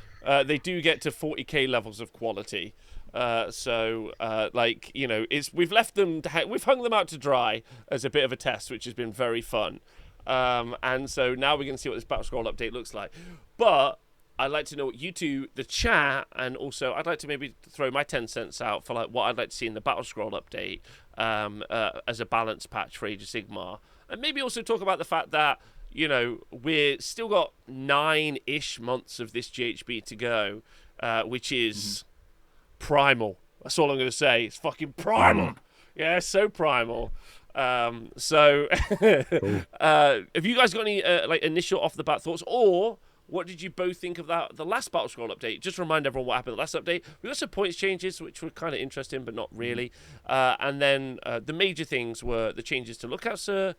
they do get to 40k levels of quality. We've left them, we've hung them out to dry as a bit of a test, which has been very fun. And so now we're going to see what this battle scroll update looks like. But I'd like to know what you two, the chat, and also I'd like to maybe throw my 10 cents out for like what I'd like to see in the battle scroll update as a balance patch for Age of Sigmar. And maybe also talk about the fact that, we're still got 9-ish months of this GHB to go, which is primal. That's all I'm going to say. It's fucking primal. Yeah, so primal. Have you guys got any initial off the bat thoughts, or what did you both think of the last battle scroll update? Just remind everyone what happened in the last update. We got some points changes which were kind of interesting but not really, and then the major things were the changes to Lookout Sir.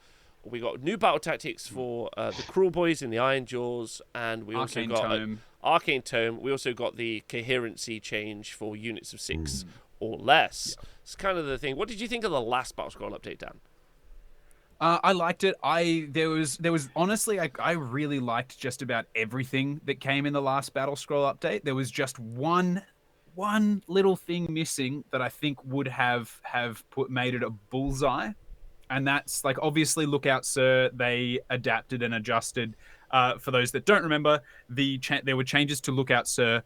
We got new battle tactics for the Cruel Boys in the Ironjawz, and we also got Arcane Tome. We also got the coherency change for units of 6 or less. Yeah. It's kind of the thing. What did you think of the last battle scroll update, Dan? I liked it. There was honestly, I really liked just about everything that came in the last battle scroll update. There was just one little thing missing that I think would have made it a bullseye. And that's like, obviously, Lookout Sir, they adapted and adjusted. For those that don't remember, there were changes to Lookout Sir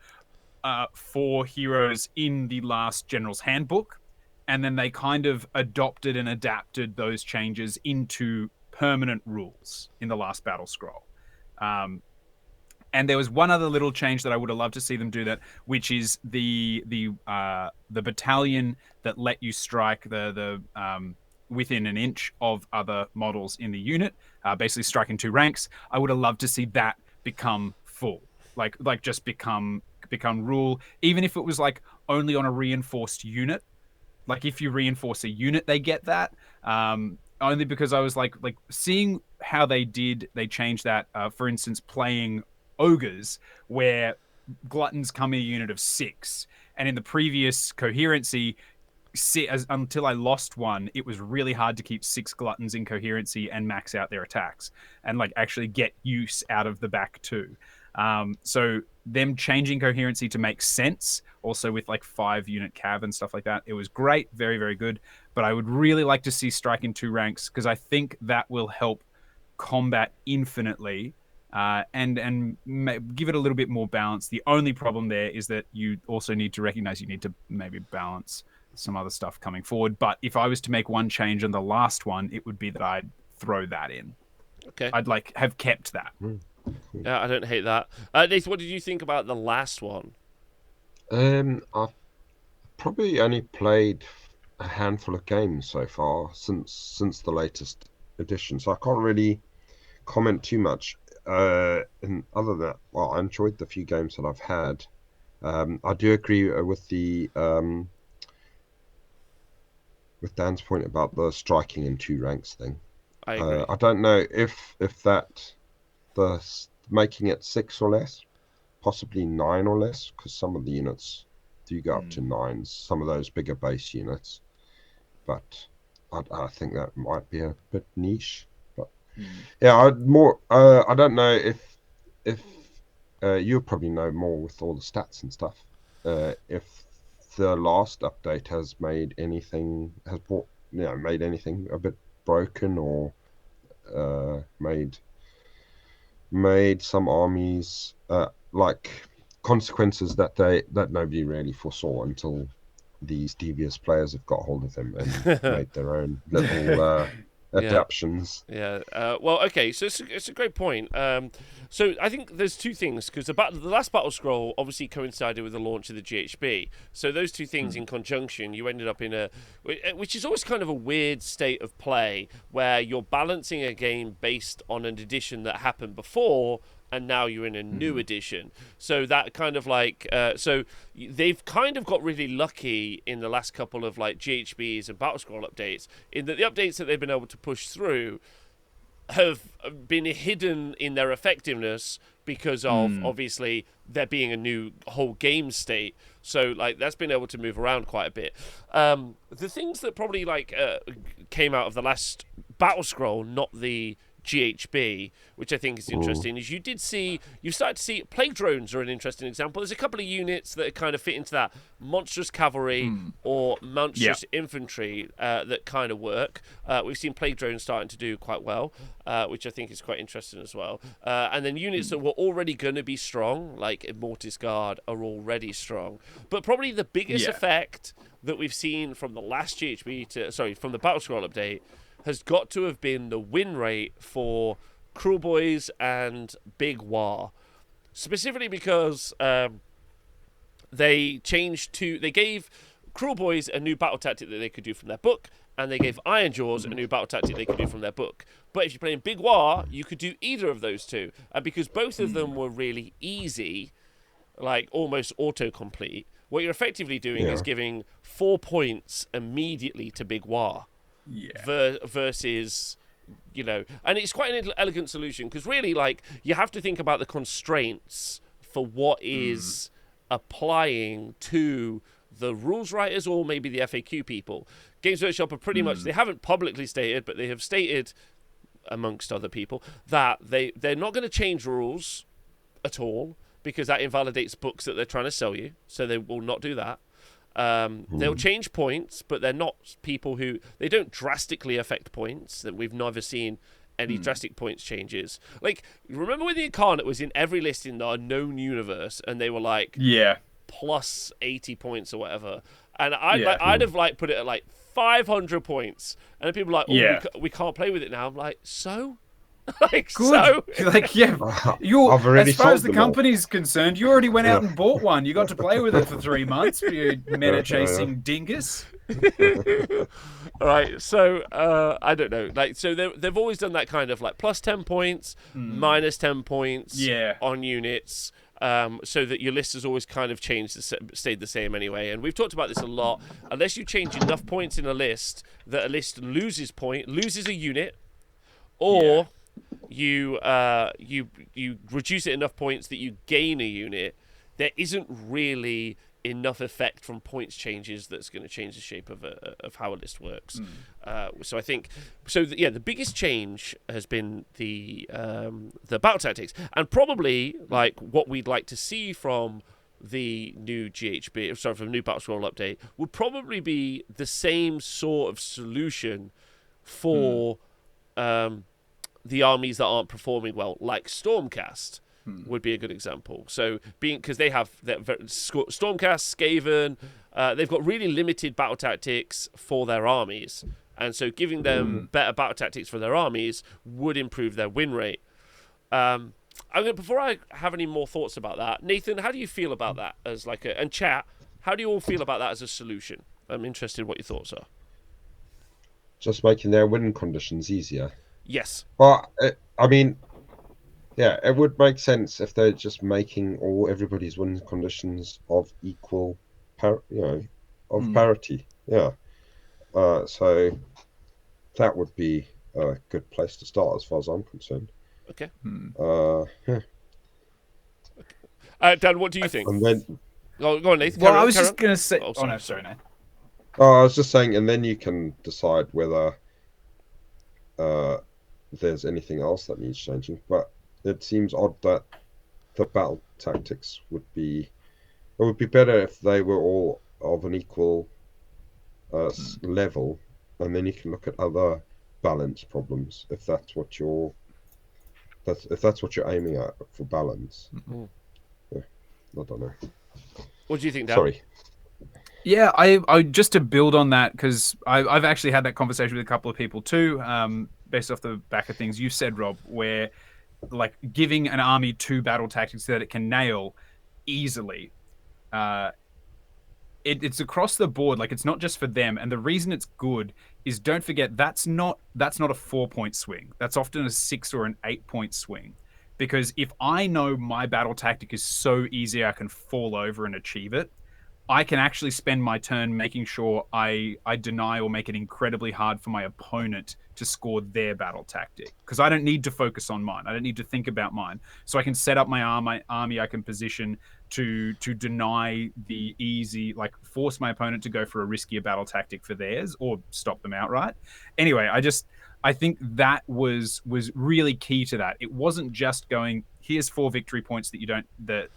for heroes in the last General's Handbook. And then they kind of adopted and adapted those changes into permanent rules in the last battle scroll. And there was one other little change that I would have loved to see them do that, which is the battalion that let you strike the within an inch of other models in the unit, basically striking 2 ranks. I would have loved to see that become full, like just become rule, even if it was like only on a reinforced unit. Like if you reinforce a unit, they get that. Only because I was like seeing how they changed that. For instance, playing ogres where gluttons come in a unit of 6, and in the previous coherency, until I lost one, it was really hard to keep 6 gluttons in coherency and max out their attacks and like actually get use out of the back too. So them changing coherency to make sense, also with like 5 unit cav and stuff like that, it was great, very, very good. But I would really like to see strike in 2 ranks, because I think that will help combat infinitely and give it a little bit more balance. The only problem there is that you also need to recognize you need to maybe balance some other stuff coming forward. But if I was to make one change on the last one, it would be that I'd throw that in. Okay. I'd have kept that. Yeah, I don't hate that. Nathan, what did you think about the last one? I've probably only played a handful of games so far since the latest edition, so I can't really comment too much. And other than that, well, I enjoyed the few games that I've had. I do agree with Dan's point about the striking in 2 ranks thing. I agree. I don't know if making it 6 or less, possibly 9 or less, because some of the units do go up to 9s, some of those bigger base units. But I think that might be a bit niche. But yeah, I don't know if you'll probably know more with all the stats and stuff. If the last update has made anything a bit broken, or made some armies like consequences that nobody really foresaw until these devious players have got hold of them and made their own little adaptions. Yeah. Well, okay. So it's a great point. So I think there's 2 things, because the last battle scroll obviously coincided with the launch of the GHB. So those 2 things in conjunction, you ended up in which is always kind of a weird state of play, where you're balancing a game based on an edition that happened before, and now you're in a new edition. So that kind of like, so they've kind of got really lucky in the last couple of like GHBs and Battle Scroll updates, in that the updates that they've been able to push through have been hidden in their effectiveness because of obviously there being a new whole game state. So like that's been able to move around quite a bit. The things that probably like came out of the last Battle Scroll, not the GHB, which I think is interesting, is you started to see plague drones are an interesting example. There's a couple of units that kind of fit into that monstrous cavalry or monstrous infantry that kind of work. We've seen plague drones starting to do quite well, which I think is quite interesting as well. And then units that were already going to be strong, like Immortis Guard, are already strong. But probably the biggest effect that we've seen from the last from the Battle Scroll update has got to have been the win rate for Cruel Boys and Big War. Specifically because they gave Cruel Boys a new battle tactic that they could do from their book, and they gave Ironjawz a new battle tactic they could do from their book. But if you're playing Big War, you could do either of those 2. And because both of them were really easy, like almost autocomplete, what you're effectively doing is giving 4 points immediately to Big War. Versus, and it's quite an elegant solution, because really, like, you have to think about the constraints for what is applying to the rules writers or maybe the FAQ people. Games Workshop are pretty much, they haven't publicly stated, but they have stated, amongst other people, that they're not going to change rules at all, because that invalidates books that they're trying to sell you, so they will not do that. They'll change points, but they're not people who... They don't drastically affect points. That we've never seen any drastic points changes. Like, remember when the Incarnate was in every list in the Unknown Universe, and they were like... plus 80 points or whatever. And I'd have like put it at like 500 points. And then people were like, we can't play with it now. I'm like, so? Like, good. So? Like, you're, as far as the company's concerned, you already went out and bought one. You got to play with it for 3 months, you meta-chasing dingus. All right, so I don't know. Like, so they've always done that kind of like plus 10 points, minus 10 points on units. So that your list has always kind of stayed the same anyway. And we've talked about this a lot. Unless you change enough points in a list that a list loses a unit, or you reduce it enough points that you gain a unit, there isn't really enough effect from points changes that's going to change the shape of how a list works. So I think the biggest change has been the battle tactics, and probably like what we'd like to see from the new from the new Battle Scroll update would probably be the same sort of solution for the armies that aren't performing well, like Stormcast. Would be a good example. So because they have Stormcast, Skaven, they've got really limited battle tactics for their armies, and so giving them better battle tactics for their armies would improve their win rate. Before I have any more thoughts about that, Nathan, how do you feel about that as like and chat? How do you all feel about that as a solution? I'm interested in what your thoughts are. Just making their win conditions easier. Yes. But I mean, yeah, it would make sense if they're just making everybody's win conditions of equal, of parity. Yeah. So that would be a good place to start as far as I'm concerned. Okay. Yeah. Dan, what do you think? And then, Go on, Nathan. Well, Carry I on. was Carry just on. going to say... Oh, Oh, no, sorry, no. I was just saying, and then you can decide whether there's anything else that needs changing. But it seems odd that the battle tactics would be. It would be better if they were all of an equal level, and then you can look at other balance problems if that's what you're aiming at for balance. Yeah, I don't know. What do you think, Dan? Sorry. Yeah, I just to build on that, because I've actually had that conversation with a couple of people too, based off the back of things you said, Rob, where like giving an army 2 battle tactics that it can nail easily, it's across the board. Like, it's not just for them, and the reason it's good is, don't forget, that's not a 4-point swing. That's often a 6 or an 8-point swing, because if I know my battle tactic is so easy I can fall over and achieve it, I can actually spend my turn making sure I deny or make it incredibly hard for my opponent to score their battle tactic, because I don't need to focus on mine. I don't need to think about mine. So I can set up my army. I can position to deny the easy, like force my opponent to go for a riskier battle tactic for theirs or stop them outright. Anyway, I think that was really key to that. It wasn't just going, here's 4 victory points that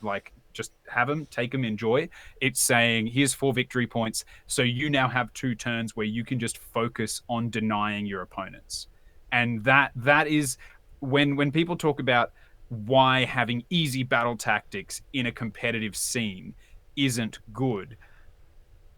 just have them, take them, enjoy. It's saying, here's 4 victory points, so you now have 2 turns where you can just focus on denying your opponents. And that is when people talk about why having easy battle tactics in a competitive scene isn't good,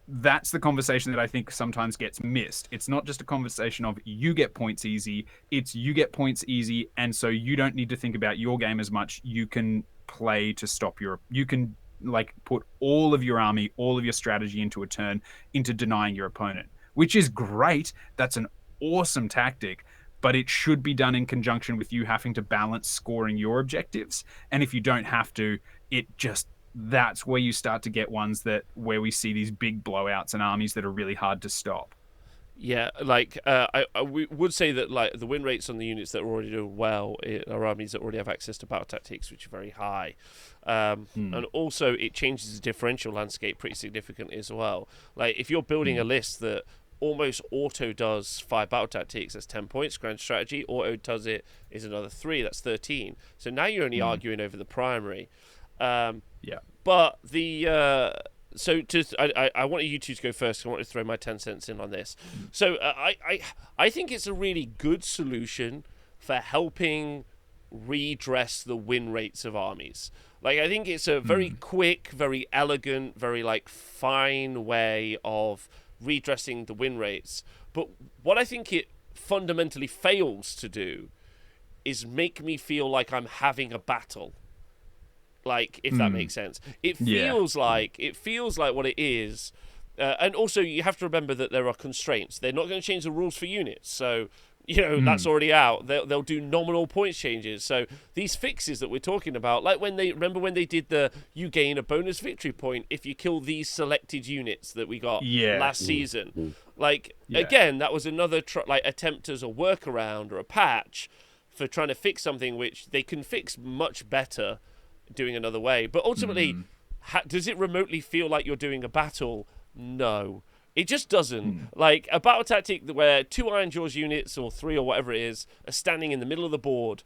that's the conversation that I think sometimes gets missed. It's not just a conversation of you get points easy, it's you get points easy, and so you don't need to think about your game as much. You can play to stop you can like put all of your army, all of your strategy into a turn, into denying your opponent, which is great. That's an awesome tactic, but it should be done in conjunction with you having to balance scoring your objectives. And if you don't have to, that's where you start to get ones where we see these big blowouts and armies that are really hard to stop. Yeah, like we would say that like the win rates on the units that are already doing well are armies that already have access to battle tactics, which are very high, and also it changes the differential landscape pretty significantly as well. Like if you're building a list that almost auto does 5 battle tactics, that's 10 points. Grand strategy auto does it is another 3, that's 13. So now you're only arguing over the primary. Yeah, but the so I wanted you two to go first. I wanted to throw my 10 cents in on this. So I think it's a really good solution for helping redress the win rates of armies. Like I think it's a very quick, very elegant, very like fine way of redressing the win rates. But what I think it fundamentally fails to do is make me feel like I'm having a battle. Like, if that makes sense, it feels like what it is, and also you have to remember that there are constraints. They're not going to change the rules for units, so that's already out. They'll do nominal points changes. So these fixes that we're talking about, like when they did you gain a bonus victory point if you kill these selected units that we got last season. Like again, that was another attempt as a workaround or a patch for trying to fix something which they can fix much better doing another way. But ultimately, does it remotely feel like you're doing a battle? No, it just doesn't. Like a battle tactic where 2 Ironjawz units or 3 or whatever it is are standing in the middle of the board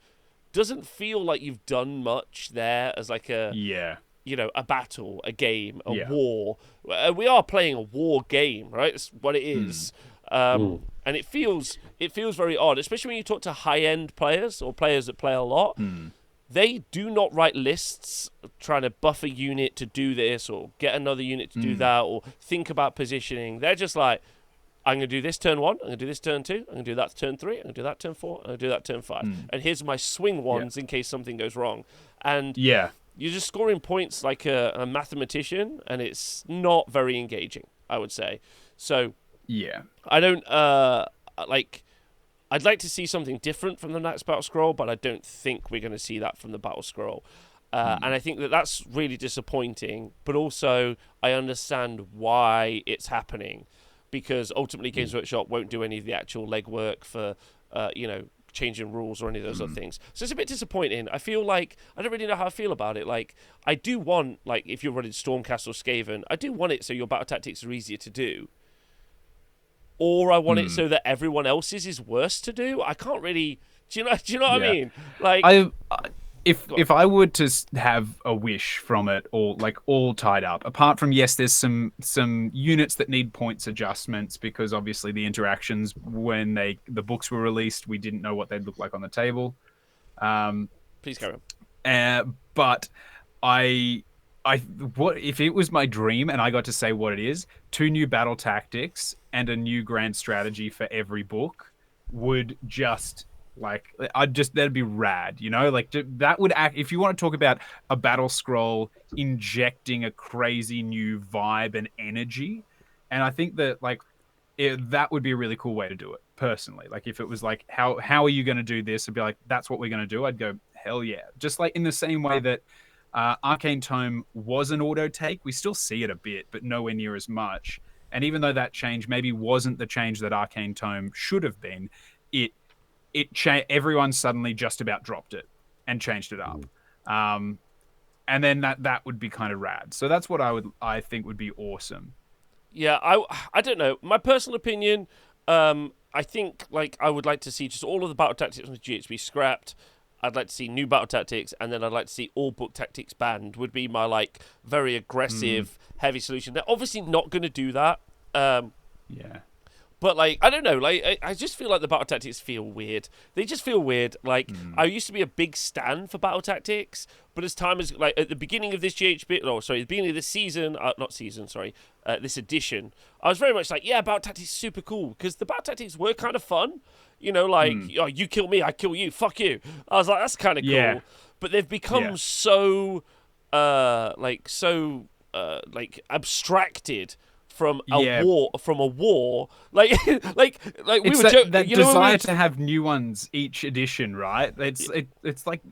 doesn't feel like you've done much there as like a a battle, a game, a war. We are playing a war game, right? That's what it is. And it feels very odd, especially when you talk to high-end players or players that play a lot. They do not write lists trying to buff a unit to do this or get another unit to do that or think about positioning. They're just like, I'm going to do this turn 1, I'm going to do this turn 2, I'm going to do that turn 3, I'm going to do that turn 4, I'm going to do that turn 5. And here's my swing ones in case something goes wrong. And you're just scoring points like a mathematician, and it's not very engaging, I would say. So I don't I'd like to see something different from the next battle scroll, but I don't think we're going to see that from the battle scroll. And I think that that's really disappointing, but also I understand why it's happening, because ultimately Games Workshop won't do any of the actual legwork for, changing rules or any of those other things. So it's a bit disappointing. I feel like, I don't really know how I feel about it. Like, I do want, like, if you're running Stormcast or Skaven, I do want it so your battle tactics are easier to do. Or I want it so that everyone else's is worse to do. I can't really... Do you know what I mean? Like, if I were to have a wish from it, all tied up, apart from, yes, there's some units that need points adjustments, because obviously the interactions when the books were released, we didn't know what they'd look like on the table. Please carry on. But what if it was my dream and I got to say what it is? 2 new battle tactics and a new grand strategy for every book would just... that'd be rad, that would act. If you want to talk about a battle scroll injecting a crazy new vibe and energy, and I think that that would be a really cool way to do it personally. Like, if it was like, how are you going to do this? It'd be like, that's what we're going to do. I'd go, hell yeah. Just like in the same way that Arcane Tome was an auto take, we still see it a bit, but nowhere near as much. And even though that change maybe wasn't the change that Arcane Tome should have been, everyone suddenly just about dropped it and changed it up. And then that would be kind of rad. So that's what I think would be awesome. Yeah, I don't know. My personal opinion, I think I would like to see just all of the battle tactics on the GHB scrapped. I'd like to see new battle tactics, and then I'd like to see all book tactics banned. Would be my very aggressive, heavy solution. They're obviously not going to do that. Yeah. But, I don't know. I just feel like the battle tactics feel weird. They just feel weird. I used to be a big stan for battle tactics, but as time is, at the beginning of this the beginning of this season, this edition, I was very much battle tactics is super cool, because the battle tactics were kind of fun. You kill me, I kill you, fuck you. I was like, that's kind of cool. Yeah. But they've become so abstracted from a war, we were joking. That desire to have new ones each edition, right? It's like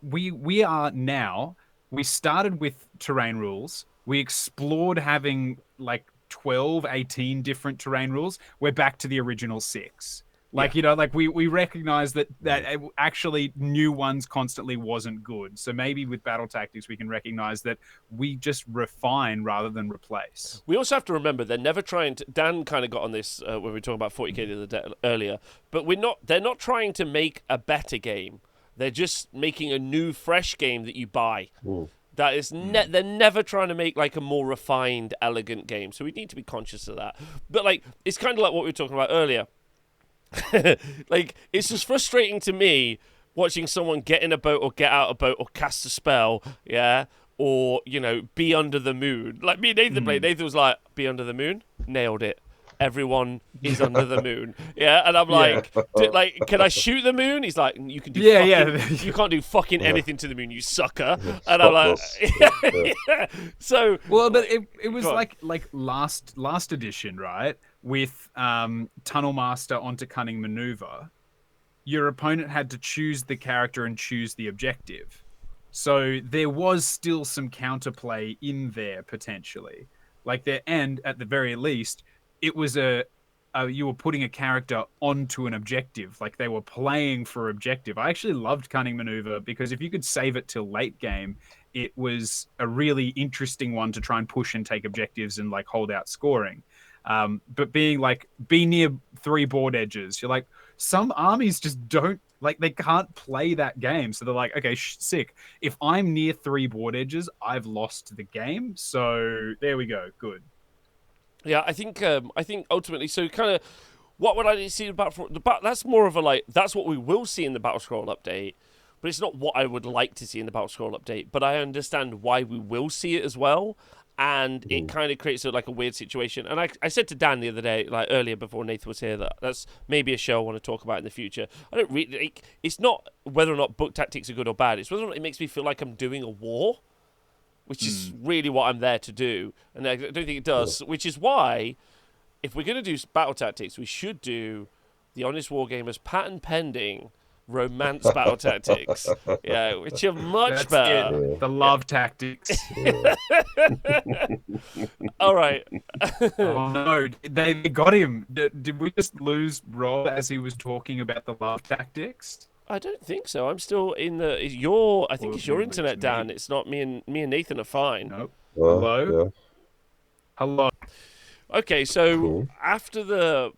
we are now. We started with terrain rules. We explored having 12, 18 different terrain rules. We're back to the original 6. We recognize that actually new ones constantly wasn't good. So maybe with battle tactics, we can recognize that we just refine rather than replace. We also have to remember they're never trying to. Dan kind of got on this when we were talking about 40k the other day, earlier, but they're not trying to make a better game. They're just making a new, fresh game that you buy. Ooh. That is, they're never trying to make a more refined, elegant game. So we need to be conscious of that. But it's kind of like what we were talking about earlier. It's just frustrating to me watching someone get in a boat or get out a boat or cast a spell, or be under the moon. Me and Nathan played. Nathan was like, be under the moon, nailed it. Everyone is under the moon, and I'm can I shoot the moon? He's like, you can do, you can't do fucking anything to the moon, you sucker. And I'm like, So, well, but it was last edition, right? With Tunnel Master onto Cunning Maneuver, your opponent had to choose the character and choose the objective. So there was still some counterplay in there potentially, and at the very least, it was you were putting a character onto an objective, they were playing for objective. I actually loved Cunning Maneuver because if you could save it till late game, it was a really interesting one to try and push and take objectives and hold out scoring. But being be near 3 board edges, you're some armies just don't they can't play that game. So they're okay, sick. If I'm near 3 board edges, I've lost the game. So there we go. Good. Yeah, I think ultimately, so kind of what would I see about that's more of a that's what we will see in the Battle Scroll update, but it's not what I would like to see in the Battle Scroll update. But I understand why we will see it as well. And it kind of creates a weird situation. And I said to Dan the other day, earlier before Nathan was here, that's maybe a show I want to talk about in the future. I don't really. It's not whether or not book tactics are good or bad. It's whether or not it makes me feel like I'm doing a war, which is really what I'm there to do. And I don't think it does. Which is why, if we're going to do battle tactics, we should do the Honest Wargamer's patent pending romance battle tactics. Yeah, which are much That's better. it. The love tactics. All right. Oh no, they got him. Did we just lose Rob as he was talking about the love tactics? I don't think so. I'm still in the. I think it's your internet, Dan. It's not me and Nathan are fine. Nope. Hello. Hello. Okay, so Cool. after the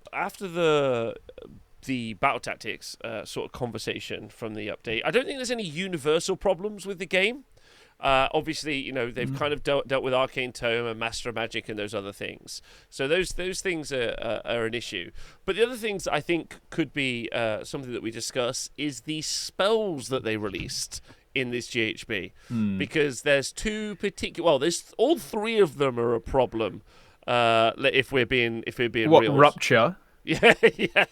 battle tactics sort of conversation from the update, I don't think there's any universal problems with the game. Obviously, you know, they've kind of dealt with Arcane Tome and Master of Magic and those other things. So those things are an issue. But the other things I think could be something that we discuss is the spells that they released in this GHB. Because there's two particular... Well, there's all three of them are a problem. If we're being What, real. rupture? Yeah, yeah.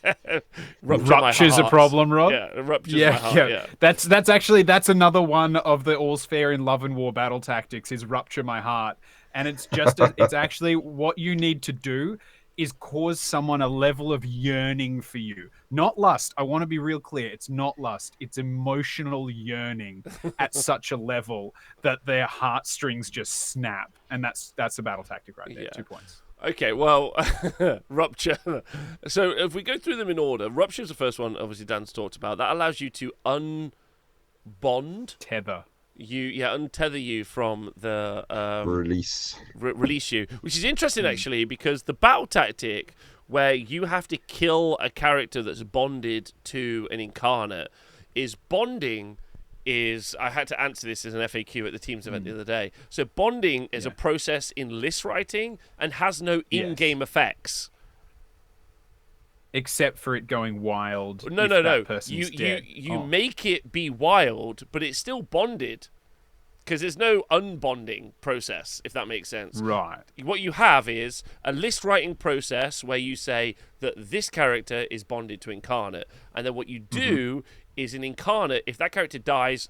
Rupture's a problem, Rob. Yeah, rupture's my heart. Yeah. That's another one of the all's fair in love and war battle tactics is rupture my heart, and it's just it's actually what you need to do is cause someone a level of yearning for you, not lust. I want to be real clear. It's not lust. It's emotional yearning at such a level that their heartstrings just snap, and that's a battle tactic right there. Yeah. 2 points. Okay, well, Rupture. So if we go through them in order, Rupture is the first one, obviously Dan's talked about. That allows you to unbond. Tether. Untether you from the... Release. Release you. Which is interesting, actually, because the battle tactic where you have to kill a character that's bonded to an Incarnate is bonding... I had to answer this as an FAQ at the Teams event the other day. So bonding is a process in list writing and has no in-game effects. Except for it going wild. No. You Oh. make it be wild, but it's still bonded. Because there's no unbonding process, if that makes sense. Right. What you have is a list writing process where you say that this character is bonded to Incarnate. And then what you do is an Incarnate, if that character dies,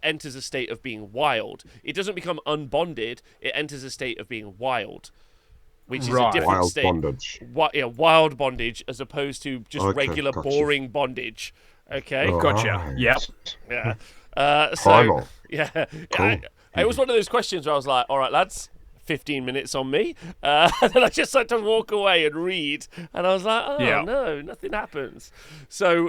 enters a state of being wild. It doesn't become unbonded, it enters a state of being wild. Which is a different wild state. bondage. Wild bondage as opposed to just regular gotcha. boring bondage. Okay? Gotcha. Right. Yep. Yeah. Primal. Yeah. Cool. It was one of those questions where I was like, all right, lads, 15 minutes on me. And then I just had to walk away and read. And I was like, no, nothing happens. So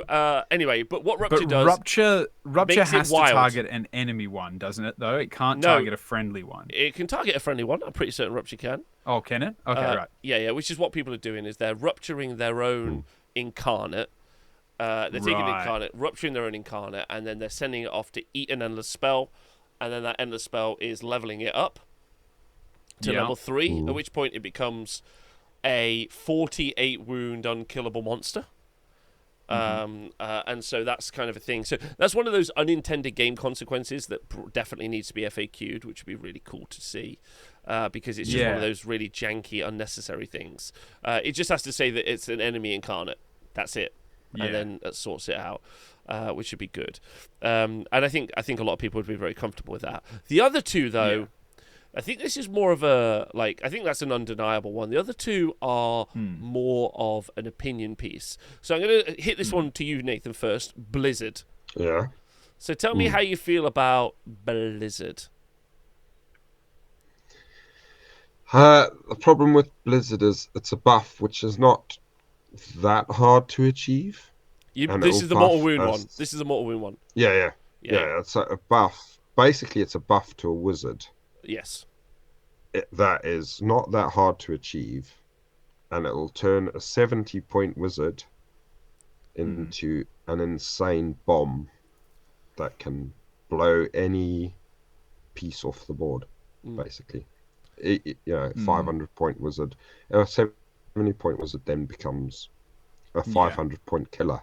anyway, but what Rupture does... Rupture makes it has to wild. target an enemy one, doesn't it, though? It can't target a friendly one. It can target a friendly one. I'm pretty certain Rupture can. Oh, can it? Okay, right. Yeah, which is what people are doing, is they're rupturing their own Incarnate. They're taking an Incarnate, rupturing their own Incarnate, and then they're sending it off to eat an endless spell, and then that endless spell is leveling it up to level 3, at which point it becomes a 48 wound unkillable monster. And so that's kind of a thing. So that's one of those unintended game consequences that definitely needs to be FAQ'd, which would be really cool to see. Because it's just one of those really janky, unnecessary things. It just has to say that it's an enemy Incarnate. That's it. And then that sorts it out, which should be good. And I think a lot of people would be very comfortable with that. The other two, though, I think this is more of a, I think that's an undeniable one. The other two are more of an opinion piece. So I'm going to hit this one to you, Nathan, first. Blizzard. Yeah. So tell me how you feel about Blizzard. The problem with Blizzard is it's a buff which is not that hard to achieve. This is the Mortal Wound one. This is the Mortal Wound one. Yeah. It's a buff. Basically, it's a buff to a wizard. Yes. That is not that hard to achieve, and it will turn a 70-point wizard into an insane bomb that can blow any piece off the board, basically. 500-point wizard. A 70-point wizard then becomes a 500-point killer.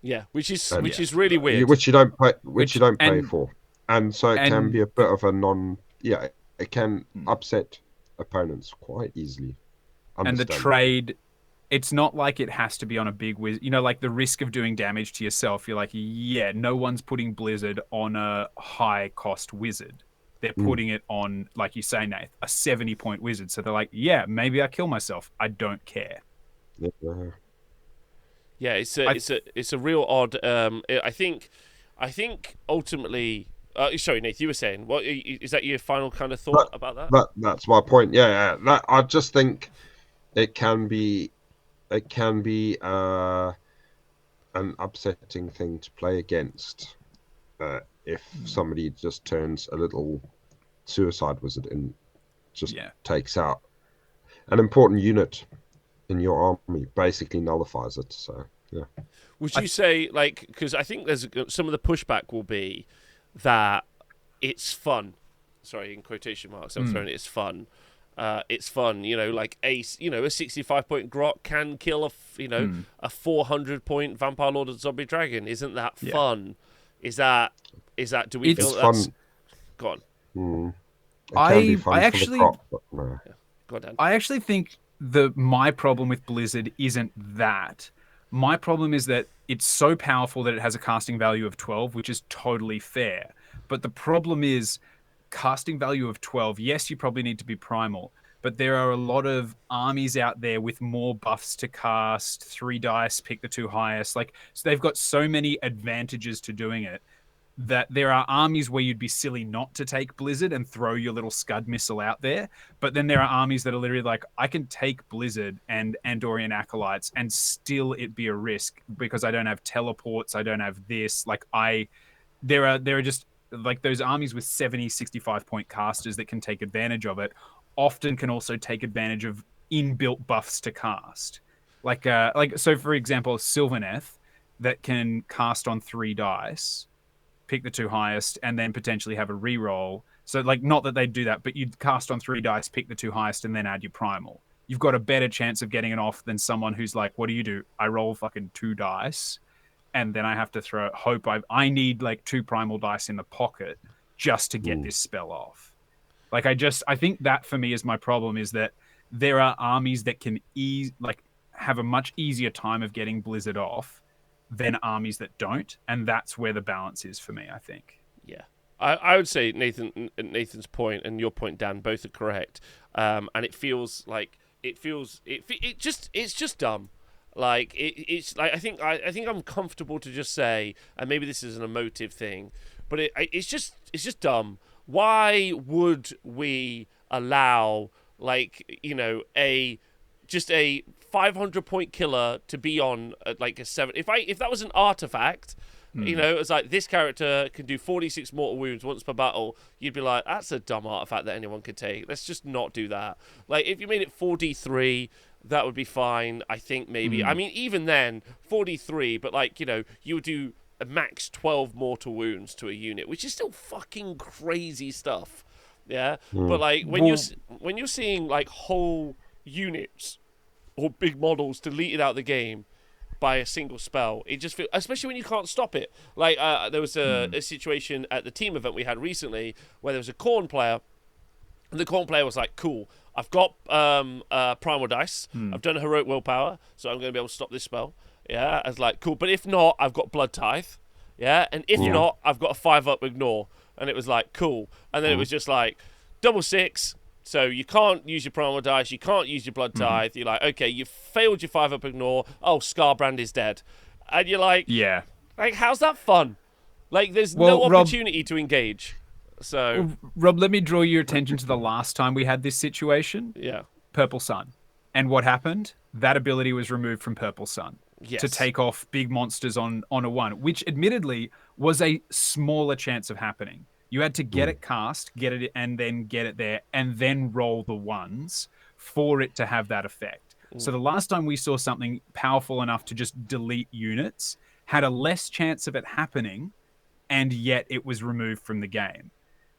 Yeah, which is really weird. Which you don't pay for, and so it can be a bit of a it can upset opponents quite easily. And the trade, it's not like it has to be on a big wizard. You know, like the risk of doing damage to yourself. You're like, no one's putting Blizzard on a high-cost wizard. They're putting it on, like you say, Nath, a 70-point wizard. So they're like, maybe I kill myself. I don't care. Yeah, it's a real odd. I think ultimately. Sorry, Nate, you were saying what is that your final kind of thought about that? That's my point. Yeah. That I just think it can be an upsetting thing to play against if somebody just turns a little suicide wizard and just takes out an important unit in your army, basically nullifies it. So yeah. Would you say, like, because I think there's some of the pushback will be that it's fun. Sorry, in quotation marks, I'm throwing it. It's fun. It's fun, like a 65-point grot can kill a 400-point vampire lord of zombie dragon. Isn't that fun? Is that? Do we feel that's fun? Go on. I actually, Go on, Dan. I actually think my problem with Blizzard isn't that. My problem is that it's so powerful that it has a casting value of 12, which is totally fair. But the problem is casting value of 12. Yes, you probably need to be primal, but there are a lot of armies out there with more buffs to cast, 3 dice, pick the 2 highest. So they've got so many advantages to doing it that there are armies where you'd be silly not to take Blizzard and throw your little Scud missile out there. But then there are armies that are literally like, I can take Blizzard and Andorian Acolytes and still it be a risk because I don't have teleports, I don't have this. There are just like those armies with 70, 65-point casters that can take advantage of it, often can also take advantage of inbuilt buffs to cast. So for example, Sylvaneth that can cast on 3 dice, pick the 2 highest, and then potentially have a reroll. So not that they'd do that, but you'd cast on 3 dice, pick the 2 highest, and then add your primal. You've got a better chance of getting it off than someone who's like, what do? I roll fucking 2 dice, and then I have to I need 2 primal dice in the pocket just to get this spell off. I think that for me is my problem, is that there are armies that can have a much easier time of getting Blizzard off than armies that don't, and that's where the balance is for me, I think. Yeah. I would say Nathan's point and your point, Dan, both are correct. And it feels like it's just dumb. It's like I think I'm comfortable to just say, and maybe this is an emotive thing, but it's just dumb. Why would we allow a 500-point killer to be on a 7? If that was an artifact, it's like this character can do 46 mortal wounds once per battle, you'd be like, that's a dumb artifact that anyone could take. Let's just not do that. If you made it 4d3, that would be fine. I think maybe. I mean, even then, 4d3, but you would do a max 12 mortal wounds to a unit, which is still fucking crazy stuff. Yeah, but when you're seeing whole units or big models deleted out of the game by a single spell, it just feels, especially when you can't stop it. There was a situation at the team event we had recently where there was a Khorne player, and the Khorne player was like, cool, I've got primal dice, I've done a heroic willpower, so I'm going to be able to stop this spell. Yeah, I was like, cool, but if not, I've got blood tithe. Yeah, and if not, I've got a 5-up ignore. And it was like, cool. And then it was just like, double 6, so you can't use your primal dice, you can't use your blood tithe. You're like, okay, you failed your 5-up ignore. Oh, Scarbrand is dead. And you're like, yeah, how's that fun? There's no opportunity to engage. So, Rob, let me draw your attention to the last time we had this situation. Yeah. Purple Sun. And what happened? That ability was removed from Purple Sun. Yes. To take off big monsters on a 1, which admittedly was a smaller chance of happening. You had to get it cast, get it, and then get it there, and then roll the 1s for it to have that effect. So the last time we saw something powerful enough to just delete units had a less chance of it happening, and yet it was removed from the game.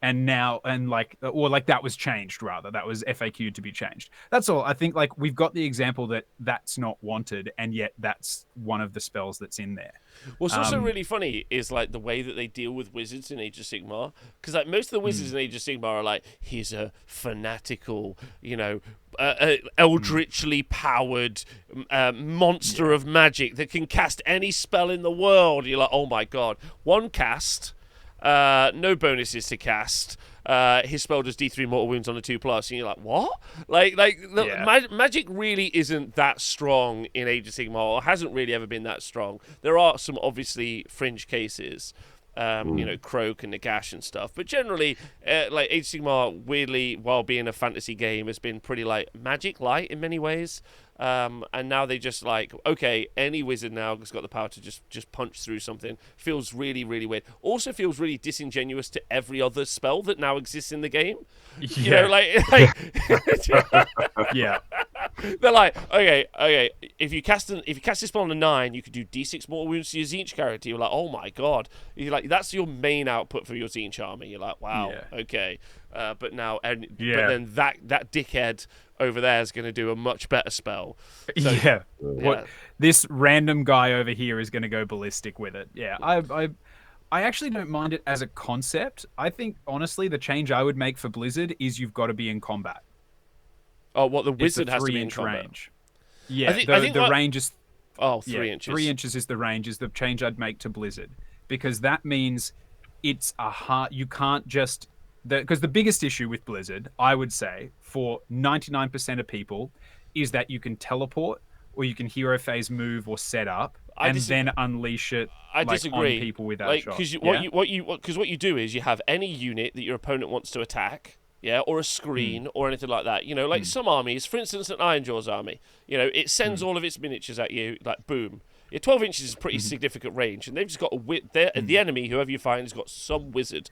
And now, that was changed, rather. That was FAQ to be changed. That's all. I think, we've got the example that that's not wanted, and yet that's one of the spells that's in there. What's also really funny is, the way that they deal with wizards in Age of Sigmar. Because, most of the wizards in Age of Sigmar are like, he's a fanatical, eldritchly powered monster of magic that can cast any spell in the world. You're like, oh my god. 1 cast... no bonuses to cast. his spell does D3 mortal wounds on a 2+, and you're like, what? Magic really isn't that strong in Age of Sigmar, or hasn't really ever been that strong. There are some obviously fringe cases, Croak and Nagash and stuff, but generally, like Age of Sigmar, weirdly, while being a fantasy game, has been pretty like Magic light in many ways. And now they just like, okay, any wizard now has got the power to just punch through something. Feels really, really weird. Also feels really disingenuous to every other spell that now exists in the game. You know, Yeah. They're like, okay, if you cast this spell on a 9, you could do D6 mortal wounds to your Tzeentch character. You're like, oh my god. You're like, that's your main output for your Tzeentch army. You're like, wow, okay. But now, but then that dickhead over there is going to do a much better spell. So, What this random guy over here is going to go ballistic with it. Yeah, I actually don't mind it as a concept. I think honestly, the change I would make for Blizzard is you've got to be in combat. Oh, what the wizard has to be in combat. Range. Yeah, I think the range is 3 inches. 3 inches is the range. Is the change I'd make to Blizzard, because that means it's a hard. You can't just. Because the biggest issue with Blizzard, I would say, for 99% of people, is that you can teleport or you can hero phase move or set up then unleash it on people with that shot. Because what you do is you have any unit that your opponent wants to attack, or a screen or anything like that. You know, like some armies, for instance, an Ironjawz army. You know, it sends all of its miniatures at you, like boom. 12 inches is pretty significant range, and they've just got the enemy, whoever you find, has got some wizard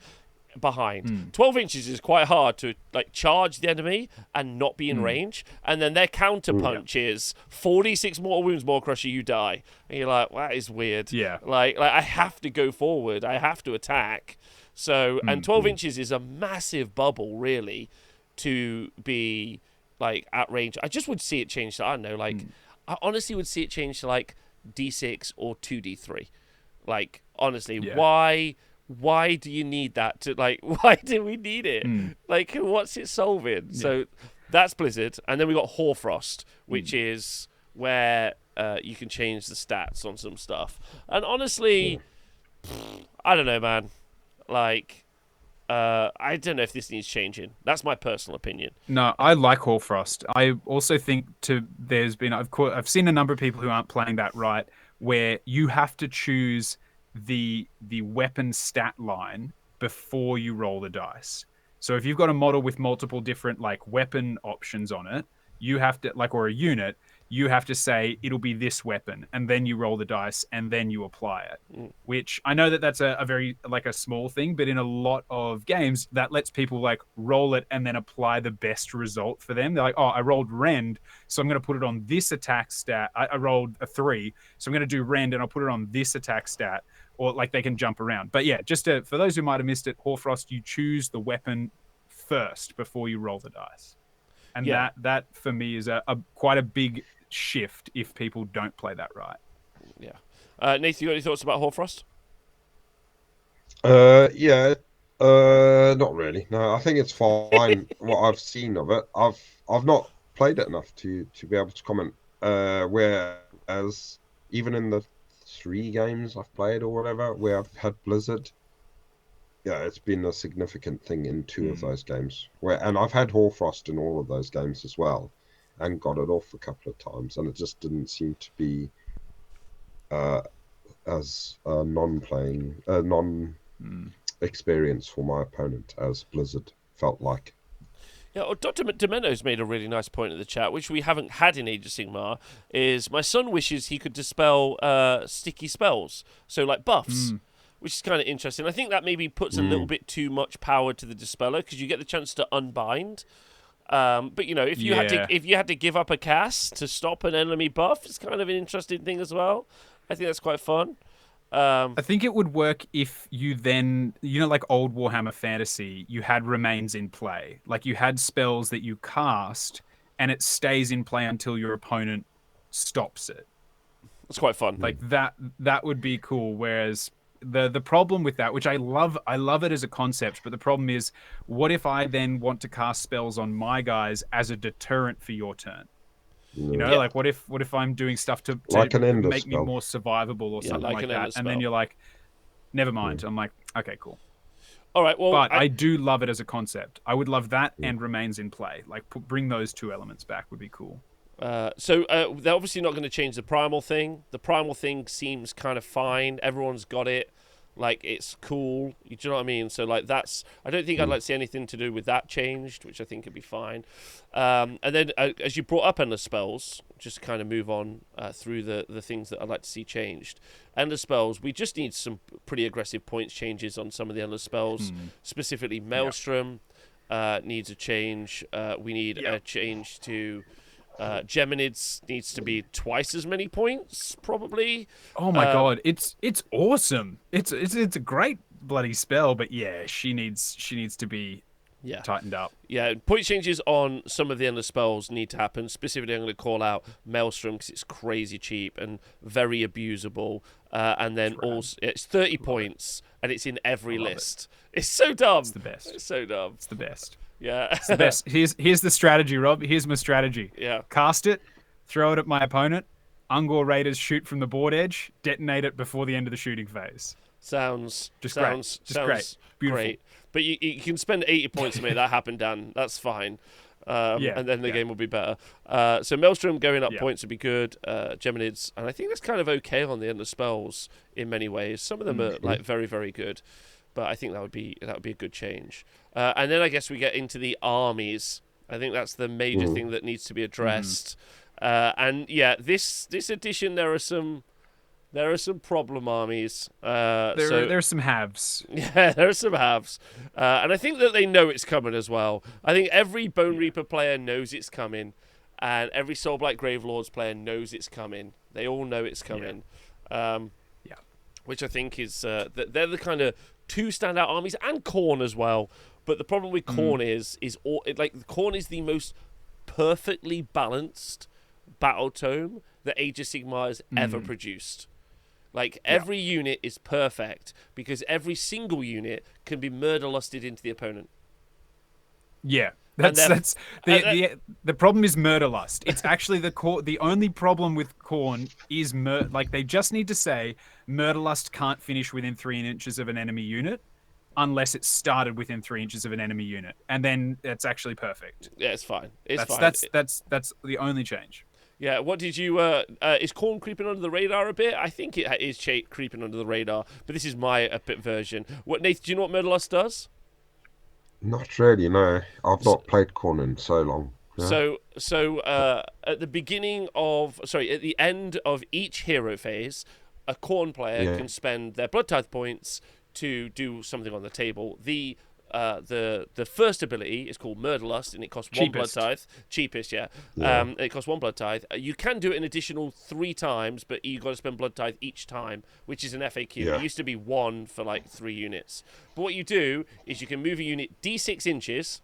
behind. 12 inches is quite hard to like charge the enemy and not be in range, and then their counter punch is 46 mortal wounds, more crusher, you die, and you're like, well, that is weird. Like I have to go forward, I have to attack. So and 12 inches is a massive bubble really to be like at range. I just would see it change to, I don't know, like I honestly would see it change to like D6 or 2D3. Like honestly, why do you need that to like? Why do we need it? Like, what's it solving? So that's Blizzard, and then we got Hoarfrost, which is where you can change the stats on some stuff. And honestly, I don't know, man. Like, I don't know if this needs changing. That's my personal opinion. No, I like Hoarfrost. I also think I've seen a number of people who aren't playing that right, where you have to choose the weapon stat line before you roll the dice. So if you've got a model with multiple different like weapon options on it, you have to or a unit, you have to say it'll be this weapon, and then you roll the dice and then you apply it. Which I know that's a very like a small thing, but in a lot of games that lets people like roll it and then apply the best result for them. They're like, oh, I rolled rend, so I'm going to put it on this attack stat. I rolled a 3, so I'm going to do rend and I'll put it on this attack stat. Or like they can jump around. But yeah, just for those who might have missed it, Hoarfrost, you choose the weapon first before you roll the dice. And that for me is a quite a big shift if people don't play that right. Yeah. Nathan, you got any thoughts about Hoarfrost? Not really. No, I think it's fine. What I've seen of it, I've not played it enough to be able to comment. Whereas even in the 3 games I've played or whatever where I've had Blizzard, it's been a significant thing in 2 of those games. And I've had Hoarfrost in all of those games as well, and got it off a couple of times, and it just didn't seem to be as non-playing, non-experience for my opponent as Blizzard felt like. Yeah, Dr. Demento's made a really nice point in the chat, which we haven't had in Age of Sigmar, is my son wishes he could dispel sticky spells, so like buffs, which is kind of interesting. I think that maybe puts a little bit too much power to the dispeller, because you get the chance to unbind. But you know, if you had to give up a cast to stop an enemy buff, it's kind of an interesting thing as well. I think that's quite fun. I think it would work if you then, like old Warhammer Fantasy, you had remains in play. Like you had spells that you cast and it stays in play until your opponent stops it. It's quite fun. Like that would be cool. Whereas the problem with that, which I love it as a concept, but the problem is, what if I then want to cast spells on my guys as a deterrent for your turn? Like what if I'm doing stuff to like make me more survivable or something like that, and then you're like, never mind. I'm like, okay, cool. All right. Well, But I do love it as a concept. I would love that and remains in play. Like, bring those two elements back would be cool. So they're obviously not going to change the primal thing. The primal thing seems kind of fine. Everyone's got it. Like, it's cool. Do you know what I mean? So, like, that's... I don't think I'd like to see anything to do with that changed, which I think would be fine. And then, as you brought up Endless Spells, just to kind of move on through the things that I'd like to see changed. Endless Spells, we just need some pretty aggressive points changes on some of the Endless Spells. Specifically, Maelstrom needs a change. We need a change to... Geminids needs to be twice as many points, probably. Oh my god, it's awesome. It's a great bloody spell, but yeah, she needs to be tightened up. Yeah, point changes on some of the endless spells need to happen. Specifically, I'm going to call out Maelstrom because it's crazy cheap and very abusable. And then also, it's 30 points and it's in every list. It's so dumb. It's the best. It's so dumb. It's the best. Yeah. It's the best. Here's the strategy, Rob. Here's my strategy. Yeah. Cast it, throw it at my opponent. Ungor Raiders shoot from the board edge, detonate it before the end of the shooting phase. Sounds great. Beautiful. Great. But you can spend 80 points to make that happen, Dan. That's fine. And then the game will be better. So Maelstrom going up points would be good. Geminids, and I think that's kind of okay on the endless spells in many ways. Some of them are like very, very good. But I think that would be a good change. And then I guess we get into the armies. I think that's the major thing that needs to be addressed. And yeah, this edition there are some problem armies. There are some halves. Yeah, there are some halves. And I think that they know it's coming as well. I think every Bone Reaper player knows it's coming, and every Soulblight Gravelords player knows it's coming. They all know it's coming. Which I think is that they're the kind of two standout armies, and Khorne as well. But the problem with Khorne is Khorne is the most perfectly balanced battle tome that Age of Sigmar has ever produced. Like, every unit is perfect because every single unit can be murder-lusted into the opponent. Yeah. The problem is murder lust. It's actually the only problem with Khorne is they just need to say murder lust can't finish within 3 inches of an enemy unit unless it started within 3 inches of an enemy unit, and then it's actually perfect. Yeah, it's fine. Fine. That's the only change. Yeah, what did you... is Khorne creeping under the radar a bit? I think it is creeping under the radar, but this is my bit version. Nathan, do you know what Murder Lust does? Not really, no. I've not played Khorne in so long. Yeah. So at the end of each hero phase, a Khorne player can spend their Blood Tithe points to do something on the table. The first ability is called Murder Lust, and it costs Cheapest. 1 Blood Tithe. Cheapest, yeah. It costs 1 Blood Tithe. You can do it an additional 3 times, but you got to spend Blood Tithe each time, which is an FAQ. Yeah. It used to be 1 for like 3 units. But what you do is you can move a unit D6 inches,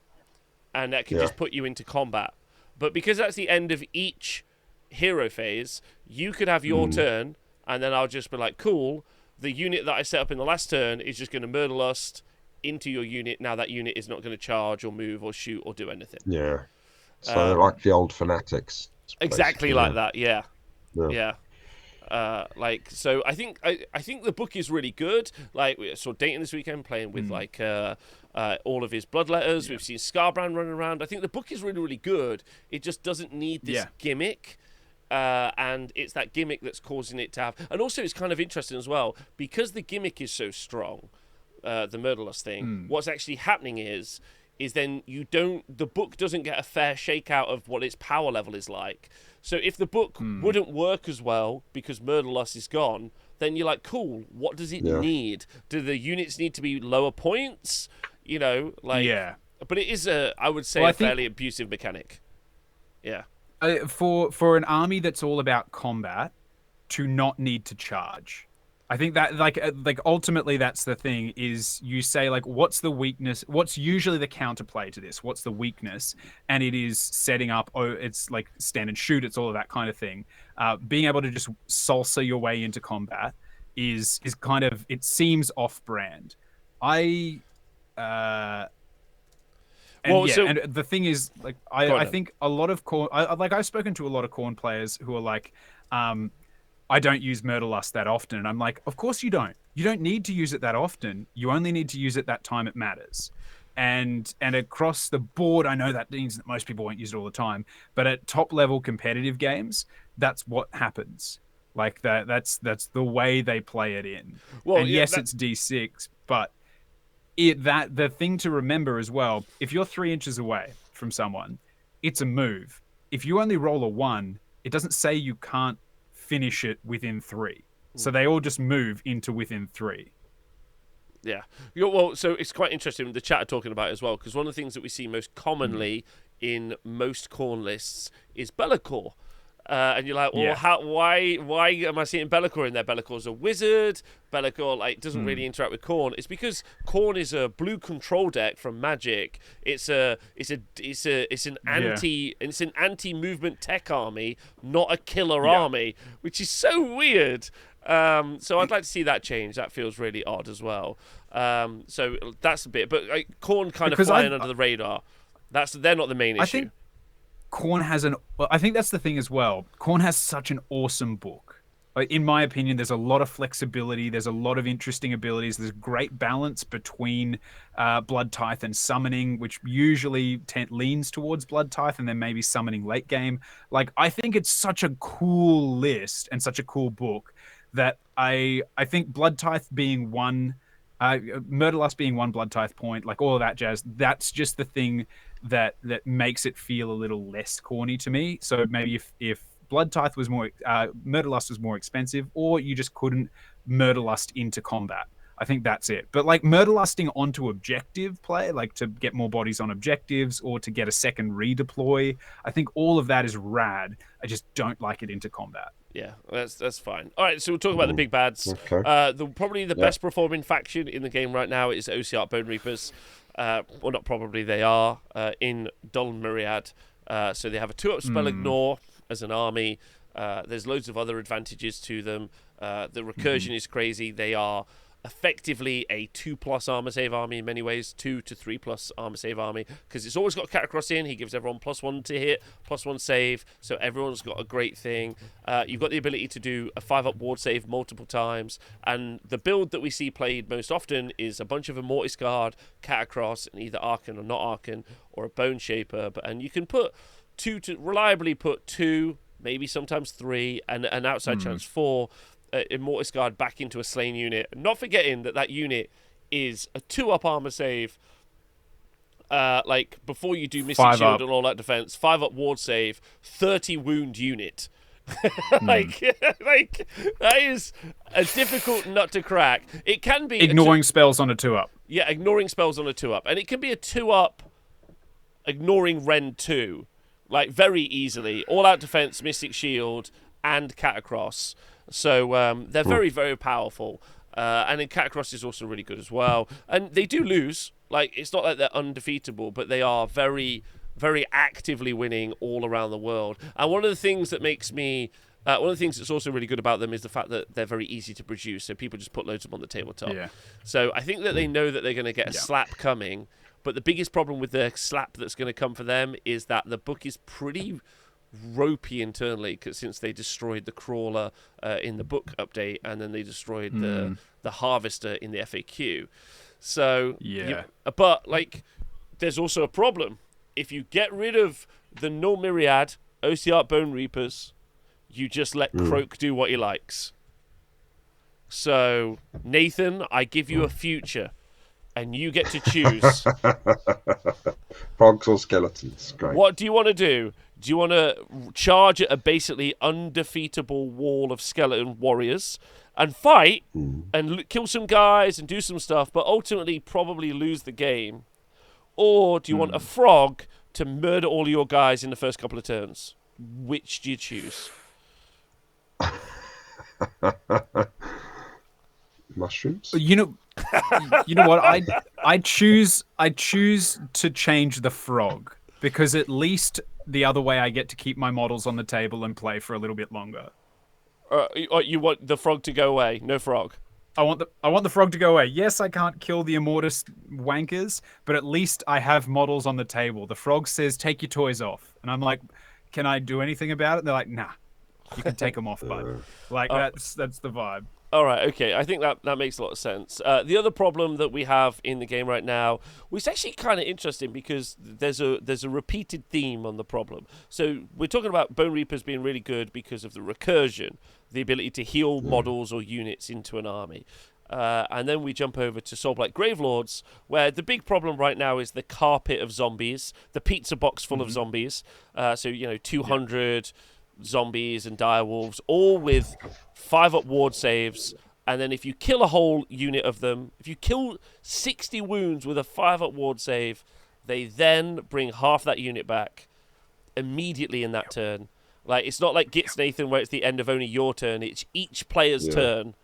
and that can just put you into combat. But because that's the end of each hero phase, you could have your turn, and then I'll just be like, cool, the unit that I set up in the last turn is just going to Murder Lust into your unit. Now that unit is not going to charge or move or shoot or do anything. Yeah. So like the old Fanatics. Exactly like that. Yeah. So I think the book is really good. Like, we saw Dayton this weekend playing with all of his Bloodletters. We've seen Scarbrand running around. I think the book is really, really good. It just doesn't need this gimmick. And it's that gimmick that's causing it to have... And also it's kind of interesting as well, because the gimmick is so strong, the Murderlust thing, what's actually happening is then the book doesn't get a fair shakeout of what its power level is like. So if the book wouldn't work as well because Murderlust is gone, then you're like, cool, what does it need? Do the units need to be lower points? You know, like... Yeah. But it is, I would say, fairly abusive mechanic. Yeah. For an army that's all about combat, to not need to charge, I think that like ultimately that's the thing. Is you say like, what's the weakness? What's usually the counterplay to this? What's the weakness? And it is setting up. It's like stand and shoot. It's all of that kind of thing. Being able to just salsa your way into combat is kind of, it seems off brand. And the thing is, like, I think a lot of Khorne, I've spoken to a lot of Khorne players who are like, I don't use Murderlust that often. And I'm like, of course you don't. You don't need to use it that often. You only need to use it that time it matters. And across the board, I know that means that most people won't use it all the time, but at top level competitive games, that's what happens. Like that's the way they play it in. Well, and yes, it's D6, but the thing to remember as well, if you're 3 inches away from someone, it's a move. If you only roll a 1, it doesn't say you can't finish it within 3. So they all just move into within 3. Yeah. Well, so it's quite interesting the chat are talking about it as well, because one of the things that we see most commonly in most Khorne lists is Be'lakor. And you're like, well, why am I seeing Be'lakor in there? Bellacor's a wizard. Be'lakor doesn't really interact with Khorne. It's because Khorne is a blue control deck from Magic. It's an anti-movement tech army, not a killer army, which is so weird. So I'd like to see that change. That feels really odd as well. So that's a bit, but Khorne kind of flying under the radar. They're not the main issue. I think Khorne has I think that's the thing as well. Khorne has such an awesome book. In my opinion, there's a lot of flexibility. There's a lot of interesting abilities. There's great balance between Blood Tithe and summoning, which usually leans towards Blood Tithe and then maybe summoning late game. I think it's such a cool list and such a cool book that I think Blood Tithe being one, Murderlust being one Blood Tithe point, all of that jazz, that's just the thing that makes it feel a little less corny to me. So maybe if Blood Tithe was more, Murderlust was more expensive, or you just couldn't Murderlust into combat. I think that's it. But Murderlusting onto objective play, to get more bodies on objectives or to get a second redeploy, I think all of that is rad. I just don't like it into combat. Yeah, that's fine. All right, so we'll talk about the big bads. Okay. Probably the best performing faction in the game right now is OCR Bone Reapers. Well, not probably, they are in Dull Myriad. So they have a 2-up spell ignore as an army. There's loads of other advantages to them. The recursion is crazy. They are effectively a 2+ armor save army in many ways, 2 to 3+ armor save army, because it's always got Catacross in. He gives everyone +1 to hit, +1 save, so everyone's got a great thing. You've got the ability to do a 5-up ward save multiple times, and the build that we see played most often is a bunch of Immortis Guard, Catacross, and either Arcan or not Arcan, or a Bone Shaper, and you can reliably put 2, maybe sometimes 3, and an outside chance 4 Immortis Guard back into a slain unit. Not forgetting that unit is a 2-up armor save. Before you do Missing Shield and all that defense, 5-up ward save, 30 wound unit. That is a difficult nut to crack. It can be ignoring spells on a 2-up. Yeah, ignoring spells on a 2-up, and it can be a 2-up ignoring Rend 2, very easily. All out defense, Mystic Shield, and Catacross. So they're very, very powerful. And then Catacross is also really good as well. And they do lose. It's not like they're undefeatable, but they are very, very actively winning all around the world. And one of the things that makes me... one of the things that's also really good about them is the fact that they're very easy to produce. So people just put loads of them on the tabletop. Yeah. So I think that they know that they're going to get a slap coming. But the biggest problem with the slap that's going to come for them is that the book is pretty ropey internally, since they destroyed the crawler in the book update, and then they destroyed the harvester in the FAQ. So but there's also a problem. If you get rid of the Null Myriad, OCR Bone Reapers, you just let Croak do what he likes. So Nathan, I give you a future, and you get to choose. Frogs or skeletons? Great. What do you want to do? Do you want to charge at a basically undefeatable wall of skeleton warriors and fight and kill some guys and do some stuff, but ultimately probably lose the game? Or do you want a frog to murder all your guys in the first couple of turns? Which do you choose? Mushrooms? You know what? I choose to change the frog, because at least the other way I get to keep my models on the table and play for a little bit longer. You want the frog to go away? No frog. I want the frog to go away. Yes, I can't kill the Immortis wankers, but at least I have models on the table. The frog says, "Take your toys off," and I'm like, "Can I do anything about it?" And they're like, "Nah." You can take them off, bud. Like that's the vibe. All right, okay. I think that makes a lot of sense. The other problem that we have in the game right now, which is actually kind of interesting because there's a repeated theme on the problem. So we're talking about Bone Reapers being really good because of the recursion, the ability to heal models or units into an army. And then we jump over to Soulblight Gravelords, where the big problem right now is the carpet of zombies, the pizza box full of zombies. So, 200 zombies and direwolves, all with 5-up ward saves. And then if you kill a whole unit of them, if you kill 60 wounds with a 5-up ward save, they then bring half that unit back immediately in that turn. Like, it's not like Gitz Nathan where it's the end of only your turn. It's each player's turn.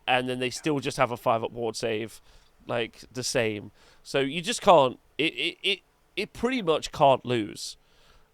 And then they still just have a 5-up ward save, like the same. So you just can't. It pretty much can't lose.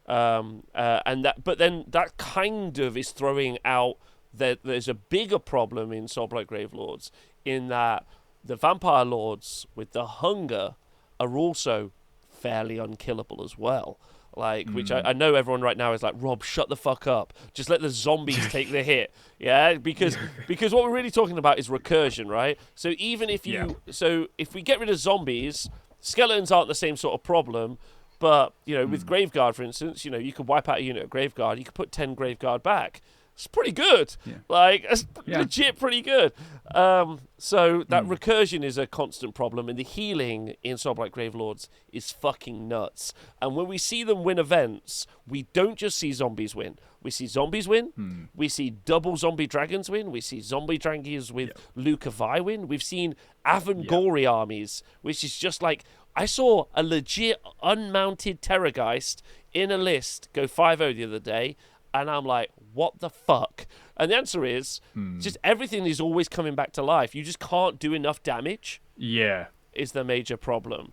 But then that kind of is throwing out that there's a bigger problem in Soulblight Gravelords in that the Vampire Lords with the hunger are also fairly unkillable as well. Like, which I know everyone right now is like, Rob, shut the fuck up. Just let the zombies take the hit. Yeah, because what we're really talking about is recursion, right? So even if if we get rid of zombies, skeletons aren't the same sort of problem. But, with Graveguard, for instance, you could wipe out a unit of Graveguard. You could put 10 Graveguard back. It's pretty good. Yeah. Like, it's legit pretty good. So that recursion is a constant problem, and the healing in Soulblight Gravelords is fucking nuts. And when we see them win events, we don't just see zombies win. We see zombies win. We see double zombie dragons win. We see zombie dragons with Luca Vi win. We've seen Avangori armies, which is just like... I saw a legit unmounted Terrorgeist in a list go 5-0 the other day, and I'm like, what the fuck? And the answer is, just everything is always coming back to life. You just can't do enough damage. Yeah. Is the major problem.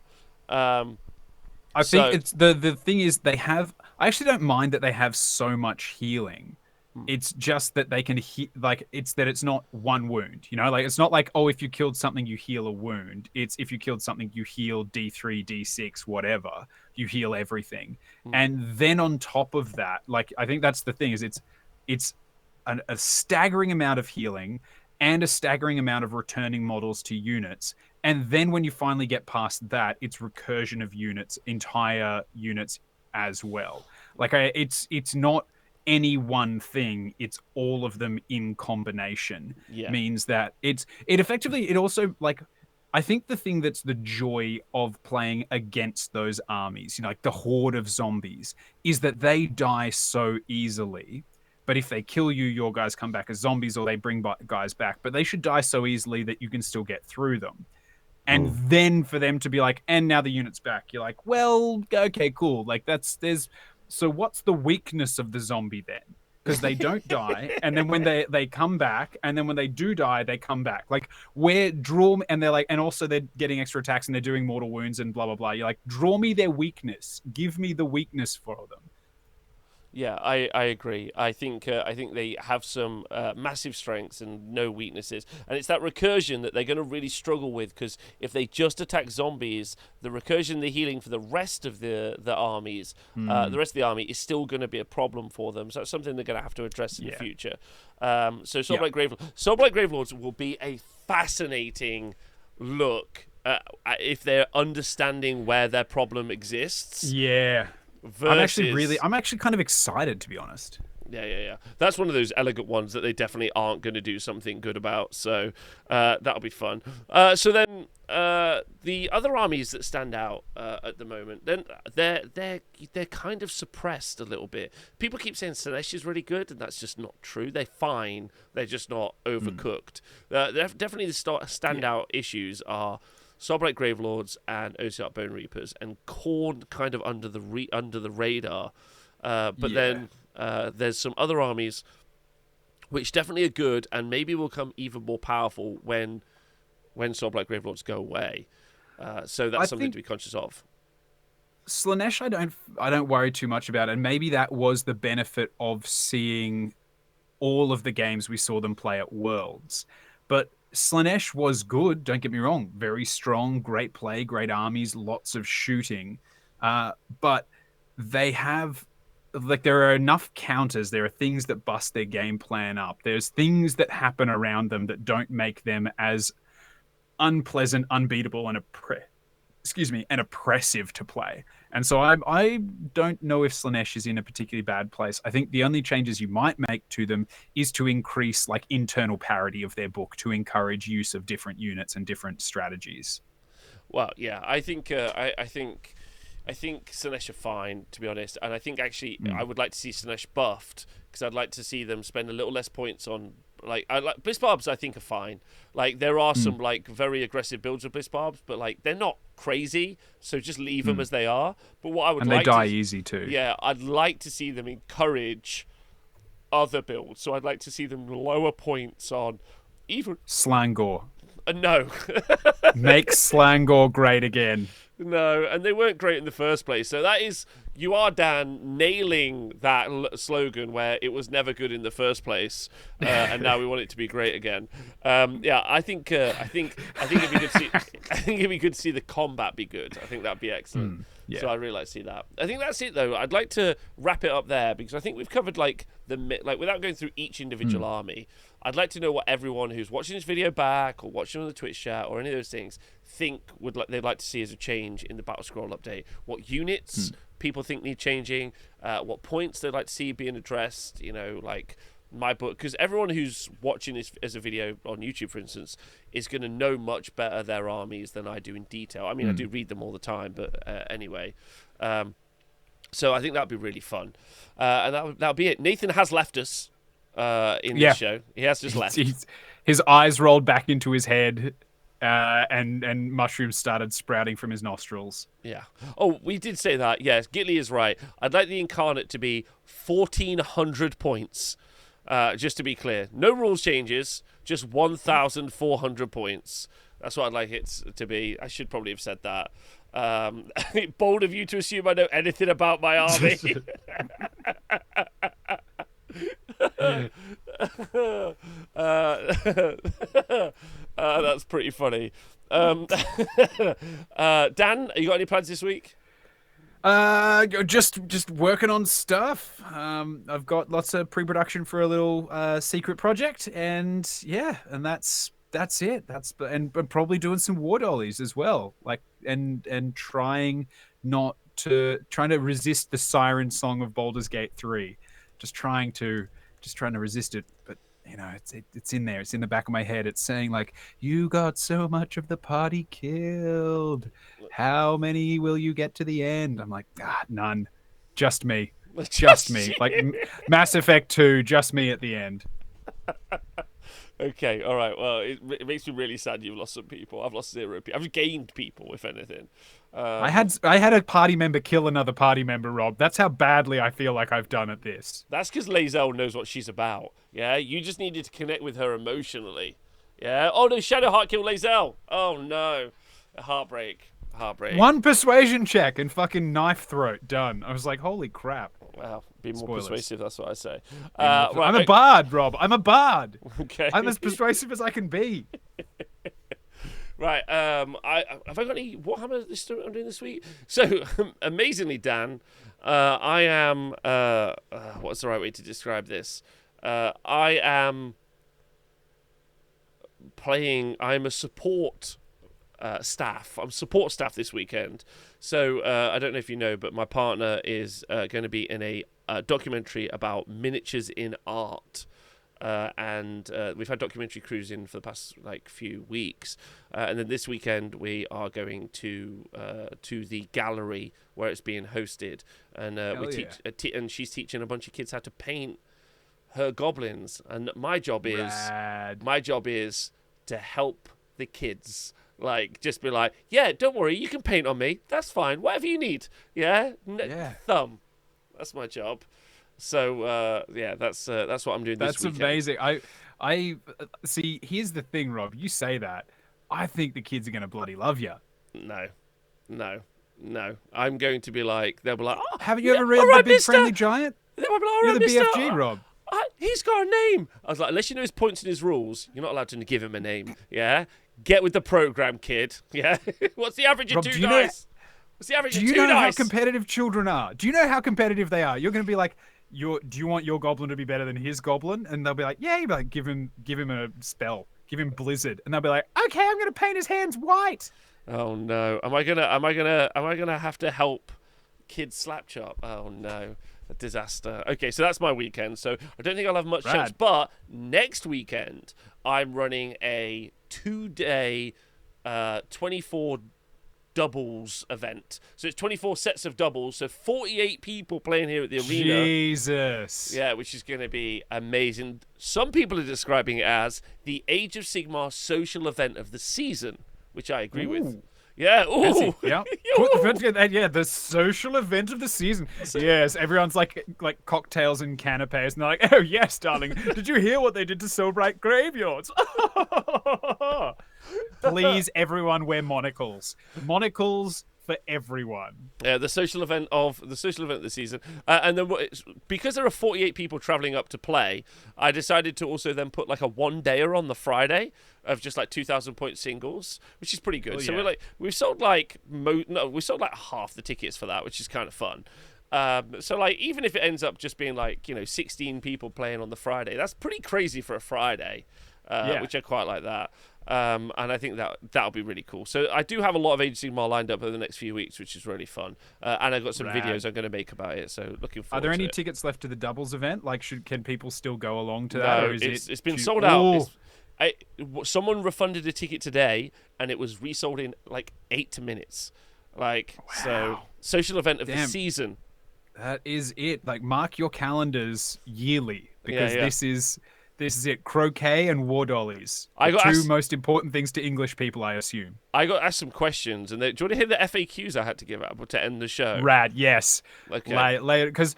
I think it's the thing is I actually don't mind that they have so much healing. It's just that they can it's not one wound, like it's not like, oh, if you killed something you heal a wound. It's if you killed something you heal D3 D6 whatever, you heal everything. And then on top of that, like, I think that's the thing is it's a staggering amount of healing and a staggering amount of returning models to units. And then when you finally get past that, it's recursion of units, entire units as well. Like, it's not any one thing, it's all of them in combination. Means that it also, like, I think the thing that's the joy of playing against those armies, like the horde of zombies, is that they die so easily. But if they kill you, your guys come back as zombies, or they bring guys back. But they should die so easily that you can still get through them. And then for them to be like, and now the unit's back, you're like, well, okay, cool. Like, so what's the weakness of the zombie then? Because they don't die, and then when they come back, and then when they do die, they come back. Like, and they're like, and also they're getting extra attacks and they're doing mortal wounds and blah blah blah. You're like, draw me their weakness, give me the weakness for them. Yeah, I agree. I think they have some massive strengths and no weaknesses, and it's that recursion that they're going to really struggle with, because if they just attack zombies, the recursion, the healing for the rest of the armies, the rest of the army is still going to be a problem for them. So that's something they're going to have to address in the future. So Soulblight Gravelords will be a fascinating look if they're understanding where their problem exists. Yeah. I'm actually kind of excited, to be honest. Yeah. That's one of those elegant ones that they definitely aren't going to do something good about. So that'll be fun. So then the other armies that stand out at the moment, then they're kind of suppressed a little bit. People keep saying Slaanesh is really good, and that's just not true. They're fine. They're just not overcooked. Definitely the standout issues are Soulblight Gravelords and OCR Bone Reapers, and Khorne kind of under the radar. But then there's some other armies which definitely are good and maybe will become even more powerful when Soulblight Gravelords go away. So that's something to be conscious of. Slaanesh, I don't worry too much about it. And maybe that was the benefit of seeing all of the games we saw them play at Worlds. But Slaanesh was good, don't get me wrong. Very strong, great play, great armies, lots of shooting. But they have like there are enough counters. There are things that bust their game plan up. There's things that happen around them that don't make them as unpleasant, unbeatable, and oppressive to play. And so I don't know if Slaanesh is in a particularly bad place. I think the only changes you might make to them is to increase like internal parity of their book to encourage use of different units and different strategies. Well, yeah, I think Slaanesh are fine, to be honest, and I think actually I would like to see Slaanesh buffed because I'd like to see them spend a little less points on Bliss Barbs. I think are fine. Like there are some like very aggressive builds of Bliss Barbs, but like they're not crazy, so just leave them as they are. But what I would they die easy too. Yeah, I'd like to see them encourage other builds. So I'd like to see them lower points on even Slangor. No. Make Slangor great again. No, and they weren't great in the first place. So that is, you are, Dan, nailing that slogan where it was never good in the first place, and now we want it to be great again. Yeah, I think it'd be good to see. I think it'd be good to see the combat be good. I think that'd be excellent. Yeah. So I really like to see that. I think that's it though. I'd like to wrap it up there because I think we've covered without going through each individual army. I'd like to know what everyone who's watching this video back or watching on the Twitch chat or any of those things think they'd like to see as a change in the Battle Scroll update. What units people think need changing, what points they'd like to see being addressed, like my book, because everyone who's watching this as a video on YouTube, for instance, is going to know much better their armies than I do in detail. I mean, I do read them all the time, but anyway. So I think that'd be really fun. And that'll be it. Nathan has left us in this show. He has just left. His eyes rolled back into his head, and mushrooms started sprouting from his nostrils. Yeah. Oh, we did say that. Yes, Gitley is right. I'd like the Incarnate to be 1,400 points. Just to be clear, no rules changes, just 1,400 points. That's what I'd like it to be. I should probably have said that. Bold of you to assume I know anything about my army. That's pretty funny. Dan, you got any plans this week? Just working on stuff. I've got lots of pre-production for a little secret project, and that's it. And probably doing some war dollies as well. And trying to resist the siren song of Baldur's Gate 3. Just trying to resist it, but it's in there. It's in the back of my head. It's saying like, you got so much of the party killed. How many will you get to the end? I'm like, none. Just me. Just me. Like Mass Effect 2, just me at the end. Okay, all right. Well, it makes me really sad you've lost some people. I've lost 0 people. I've gained people, if anything. I had a party member kill another party member, Rob. That's how badly I feel like I've done at this. That's because Lae'zel knows what she's about. Yeah, you just needed to connect with her emotionally. Yeah. Oh no, Shadowheart killed Lae'zel. Oh no, heartbreak. One persuasion check and fucking knife throat done. I was like, holy crap. Well, be more persuasive. That's what I say. I'm a bard, Rob. I'm a bard. Okay. I'm as persuasive as I can be. Right. Have I got any Warhammer I'm doing this week? So amazingly, Dan, I am. What's the right way to describe this? I am playing. I'm a support staff. I'm support staff this weekend. So I don't know if you know, but my partner is going to be in a documentary about miniatures in art. And we've had documentary crews in for the past few weeks, and then this weekend we are going to the gallery where it's being hosted, and and she's teaching a bunch of kids how to paint her goblins, and my job is to help the kids. Just be like, yeah, don't worry, you can paint on me. That's fine. Whatever you need. Yeah. Thumb. That's my job. So that's what I'm doing. That's this weekend. Amazing. I see. Here's the thing, Rob. You say that. I think the kids are gonna bloody love you. No. I'm going to be like, they'll be like, oh, haven't you ever read The Big Friendly Giant? They'll be like, you're the mister. BFG, Rob. He's got a name. I was like, unless you know his points and his rules, you're not allowed to give him a name. Yeah. Get with the program, kid. Yeah. What's the average of Rob, 2 dice? It's the average Do of you 2 know how dice. competitive children are? Do you know how competitive they are? You're going to be like, do you want your goblin to be better than his goblin? And they'll be like, yeah. You'll be like, give him a spell, give him blizzard, and they'll be like, okay, I'm going to paint his hands white. Oh no! Am I gonna have to help kids slap chop? Oh no! A disaster. Okay, so that's my weekend. So I don't think I'll have much chance. But next weekend, I'm running a 2-day, 24 doubles event. So it's 24 sets of doubles. So 48 people playing here at the arena. Jesus. Yeah, which is going to be amazing. Some people are describing it as the Age of Sigmar social event of the season, which I agree with. Yeah. Ooh. Yeah. Yeah, the social event of the season. Yes, everyone's like cocktails and canapes, and they're like, oh yes, darling, did you hear what they did to Silbright Graveyards? Please, everyone, wear monocles. Monocles for everyone. Yeah, the social event of the season, and then because there are 48 people traveling up to play, I decided to also then put like a 1-dayer on the Friday of just like 2,000 point singles, which is pretty good. Oh, so yeah. we sold like half the tickets for that, which is kind of fun. So like even if it ends up just being like 16 people playing on the Friday, that's pretty crazy for a Friday, which I quite like that. And I think that'll be really cool. So I do have a lot of Age of Sigmar lined up over the next few weeks, which is really fun. And I've got some videos I'm going to make about it. So looking forward. Are there to any it. tickets left to the doubles event? Like, can people still go along to that? No, or is it's been sold out. Oh. Someone refunded a ticket today, and it was resold in like 8 minutes. So social event of the season. That is it. Like, mark your calendars yearly, because this is it. Croquet and war dollies. The two most important things to English people, I assume. I got asked some questions, and do you want to hear the FAQs I had to give out to end the show? Rad, yes. Okay. Later, because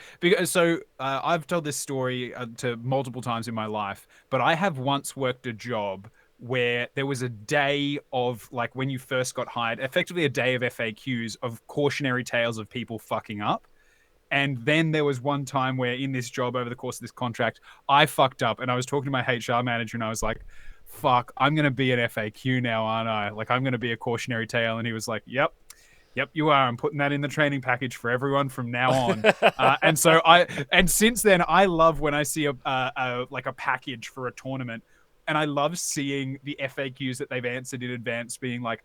I've told this story to multiple times in my life, but I have once worked a job where there was a day of, like, when you first got hired, effectively a day of FAQs of cautionary tales of people fucking up. And then there was one time where in this job over the course of this contract, I fucked up, and I was talking to my HR manager, and I was like, fuck, I'm going to be an FAQ now, aren't I? Like, I'm going to be a cautionary tale. And he was like, yep, you are. I'm putting that in the training package for everyone from now on. And since then, I love when I see a package for a tournament, and I love seeing the FAQs that they've answered in advance being like,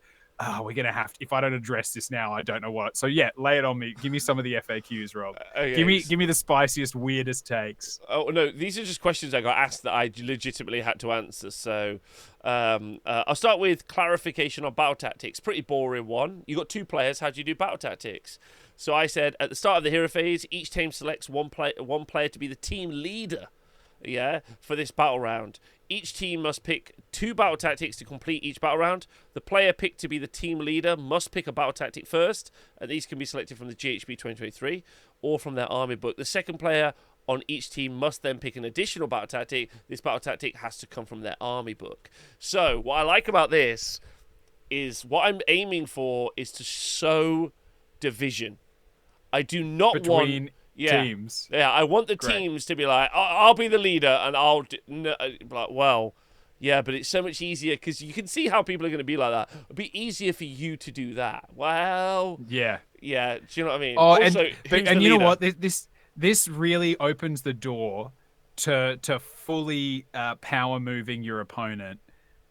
we're going to have to, if I don't address this now, I don't know what. So yeah, lay it on me. Give me some of the FAQs, Rob. Okay. Give me the spiciest, weirdest takes. Oh, no, these are just questions I got asked that I legitimately had to answer. So I'll start with clarification on battle tactics. Pretty boring one. You got 2 players. How do you do battle tactics? So I said at the start of the hero phase, each team selects one player to be the team leader. Yeah, for this battle round. Each team must pick 2 battle tactics to complete each battle round. The player picked to be the team leader must pick a battle tactic first, and these can be selected from the GHB 2023 or from their army book. The second player on each team must then pick an additional battle tactic. This battle tactic has to come from their army book. So what I like about this is what I'm aiming for is to sow division. I do not want teams. Yeah, I want the teams to be like, I'll be the leader, and but it's so much easier because you can see how people are going to be like that. It'd be easier for you to do that. Well, yeah. Do you know what I mean? Oh, also, and you know what? This really opens the door to fully power moving your opponent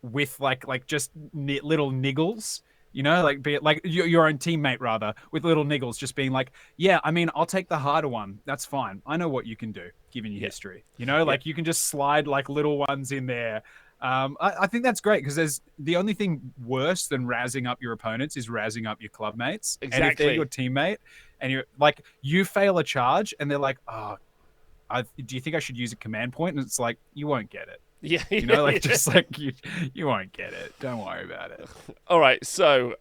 with like just little niggles. You know, like be it like your own teammate rather, with little niggles, just being like, yeah, I mean, I'll take the harder one. That's fine. I know what you can do, given your history. You know, like you can just slide like little ones in there. I think that's great because there's the only thing worse than razzing up your opponents is razzing up your club mates. Exactly. And if they're your teammate and you're like, you fail a charge and they're like, do you think I should use a command point? And it's like, you won't get it. Yeah, you know, like just like you won't get it. Don't worry about it. All right, so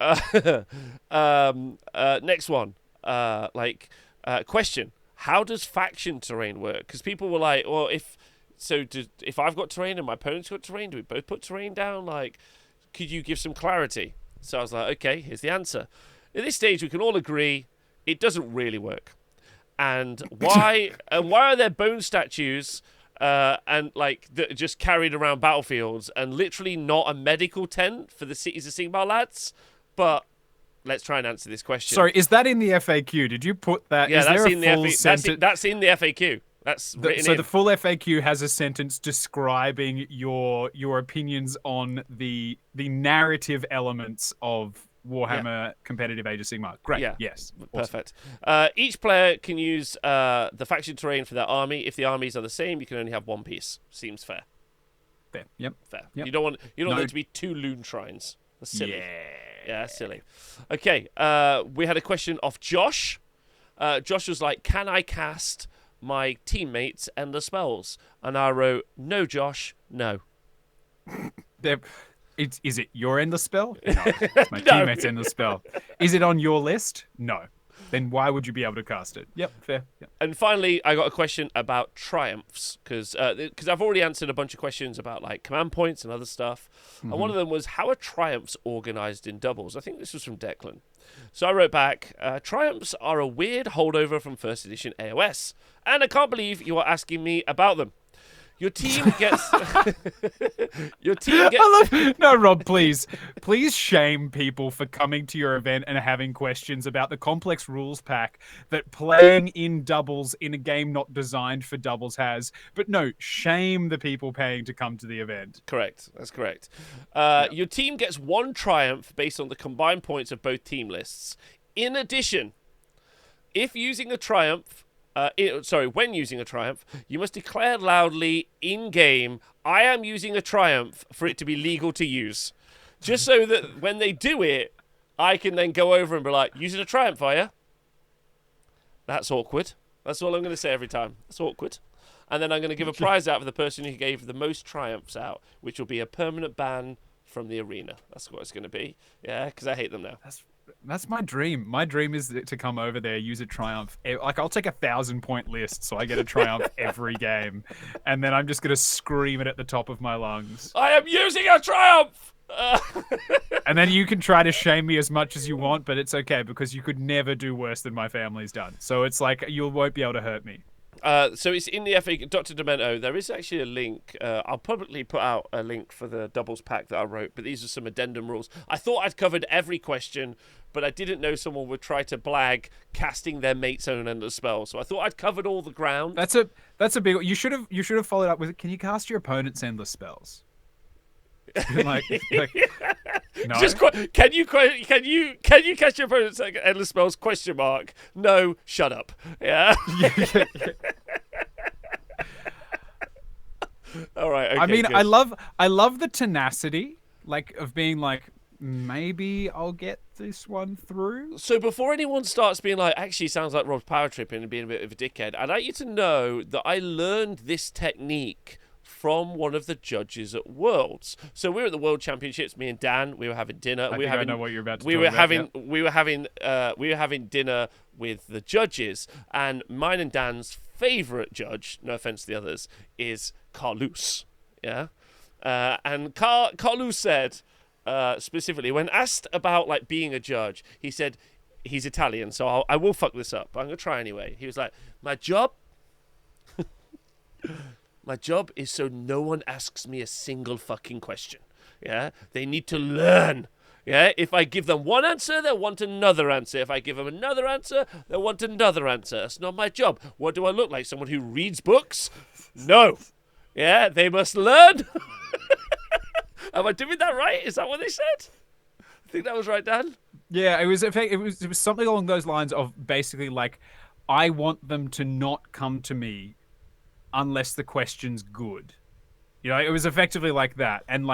next one, question: how does faction terrain work? Because people were like, well, if I've got terrain and my opponent's got terrain, do we both put terrain down? Like, could you give some clarity? So I was like, okay, here's the answer. At this stage, we can all agree it doesn't really work. And why? And why are there bone statues? And like just carried around battlefields and literally not a medical tent for the Cities of Sigmar lads, but let's try and answer this question. Sorry, is that in the FAQ? Did you put that? Yeah, is that's there in a the full sentence? that's in the FAQ. That's written in. The full FAQ has a sentence describing your opinions on the narrative elements of Warhammer competitive Age of Sigmar. Great. Yeah. Yes. Perfect. Each player can use the faction terrain for their army. If the armies are the same, you can only have one piece. Seems fair. Fair. Yep. Fair. Yep. You don't want there to be 2 loon shrines. That's silly. Yeah, that's silly. Okay. We had a question off Josh. Josh was like, "Can I cast my teammates endless spells?" And I wrote, "No, Josh, no." Is it your endless spell? No. It's my teammate's endless spell. Is it on your list? No. Then why would you be able to cast it? Yep, fair. Yep. And finally, I got a question about triumphs because I've already answered a bunch of questions about like command points and other stuff. And one of them was, how are triumphs organized in doubles? I think this was from Declan. So I wrote back, triumphs are a weird holdover from first edition AOS, and I can't believe you are asking me about them. Your team gets. No, Rob, please shame people for coming to your event and having questions about the complex rules pack that playing in doubles in a game not designed for doubles has. But no, shame the people paying to come to the event. Correct. That's correct. Your team gets 1 triumph based on the combined points of both team lists. In addition, if using a triumph. When using a triumph, you must declare loudly in-game, "I am using a triumph," for it to be legal to use. Just so that when they do it, I can then go over and be like, "Using a triumph, are you?" That's awkward. That's all I'm going to say every time. That's awkward. And then I'm going to give a prize out for the person who gave the most triumphs out, which will be a permanent ban from the arena. That's what it's going to be. Yeah, because I hate them now. That's my dream. My dream is to come over there, use a triumph. Like, I'll take a 1,000-point list so I get a triumph every game. And then I'm just going to scream it at the top of my lungs. I am using a triumph! And then you can try to shame me as much as you want, but it's okay because you could never do worse than my family's done. So it's like you won't be able to hurt me. So it's in the FAQ. Dr. Demento, there is actually a link. I'll probably put out a link for the doubles pack that I wrote, but these are some addendum rules. I thought I'd covered every question, but I didn't know someone would try to blag casting their mate's own endless spell. So I thought I'd covered all the ground. That's a big. You should have followed up with, "Can you cast your opponent's endless spells?" like no. Just can you cast your opponent's endless spells? ? No, shut up. Yeah. All right. Okay, I mean, good. I love the tenacity, like, of being like, maybe I'll get this one through. So before anyone starts being like, actually sounds like Rob's power tripping and being a bit of a dickhead, I'd like you to know that I learned this technique from one of the judges at Worlds. So we were at the World Championships, me and Dan, we were having dinner. I know what you're about to we talk were about, having yeah. we were having dinner with the judges, and mine and Dan's favourite judge, no offense to the others, is Carlos. Yeah? And Carlos said, specifically, when asked about like being a judge, he said he's Italian, so I will fuck this up, but I'm going to try anyway. He was like, my job is so no one asks me a single fucking question. Yeah? They need to learn. Yeah? If I give them one answer, they'll want another answer. If I give them another answer, they'll want another answer. That's not my job. What do I look like? Someone who reads books? No. Yeah? They must learn. Am I doing that right? Is that what they said? I think that was right, Dan. Yeah, it was something along those lines of basically like, I want them to not come to me unless the question's good. You know, it was effectively like that. And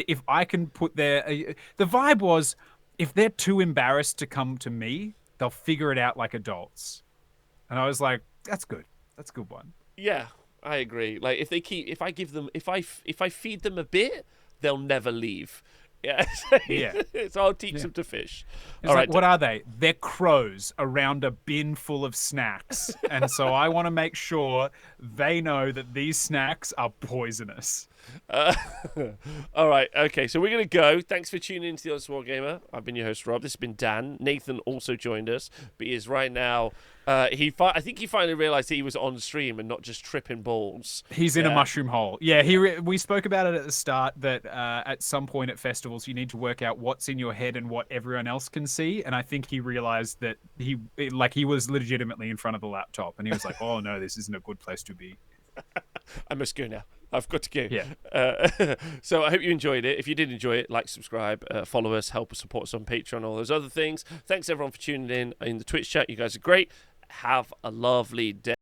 if I can put the vibe was, if they're too embarrassed to come to me, they'll figure it out like adults. And I was like, that's good. That's a good one. Yeah, I agree. Like, if I feed them a bit, they'll never leave. Yeah. Yeah. So I'll teach them to fish. It's All like, right. what are they? They're crows around a bin full of snacks. And so I want to make sure they know that these snacks are poisonous. All right, okay, so we're going to go. Thanks for tuning in to the Honest Wargamer. I've been your host, Rob. This has been Dan. Nathan also joined us, but he is right now. I think he finally realised he was on stream and not just tripping balls. He's in a mushroom hole. Yeah, we spoke about it at the start that at some point at festivals you need to work out what's in your head and what everyone else can see. And I think he realised that he was legitimately in front of the laptop, and he was like, "Oh no, this isn't a good place to be." I must go now. I've got to go. Yeah. So I hope you enjoyed it. If you did enjoy it, like, subscribe, follow us, help us, support us on Patreon, all those other things. Thanks everyone for tuning in the Twitch chat. You guys are great. Have a lovely day.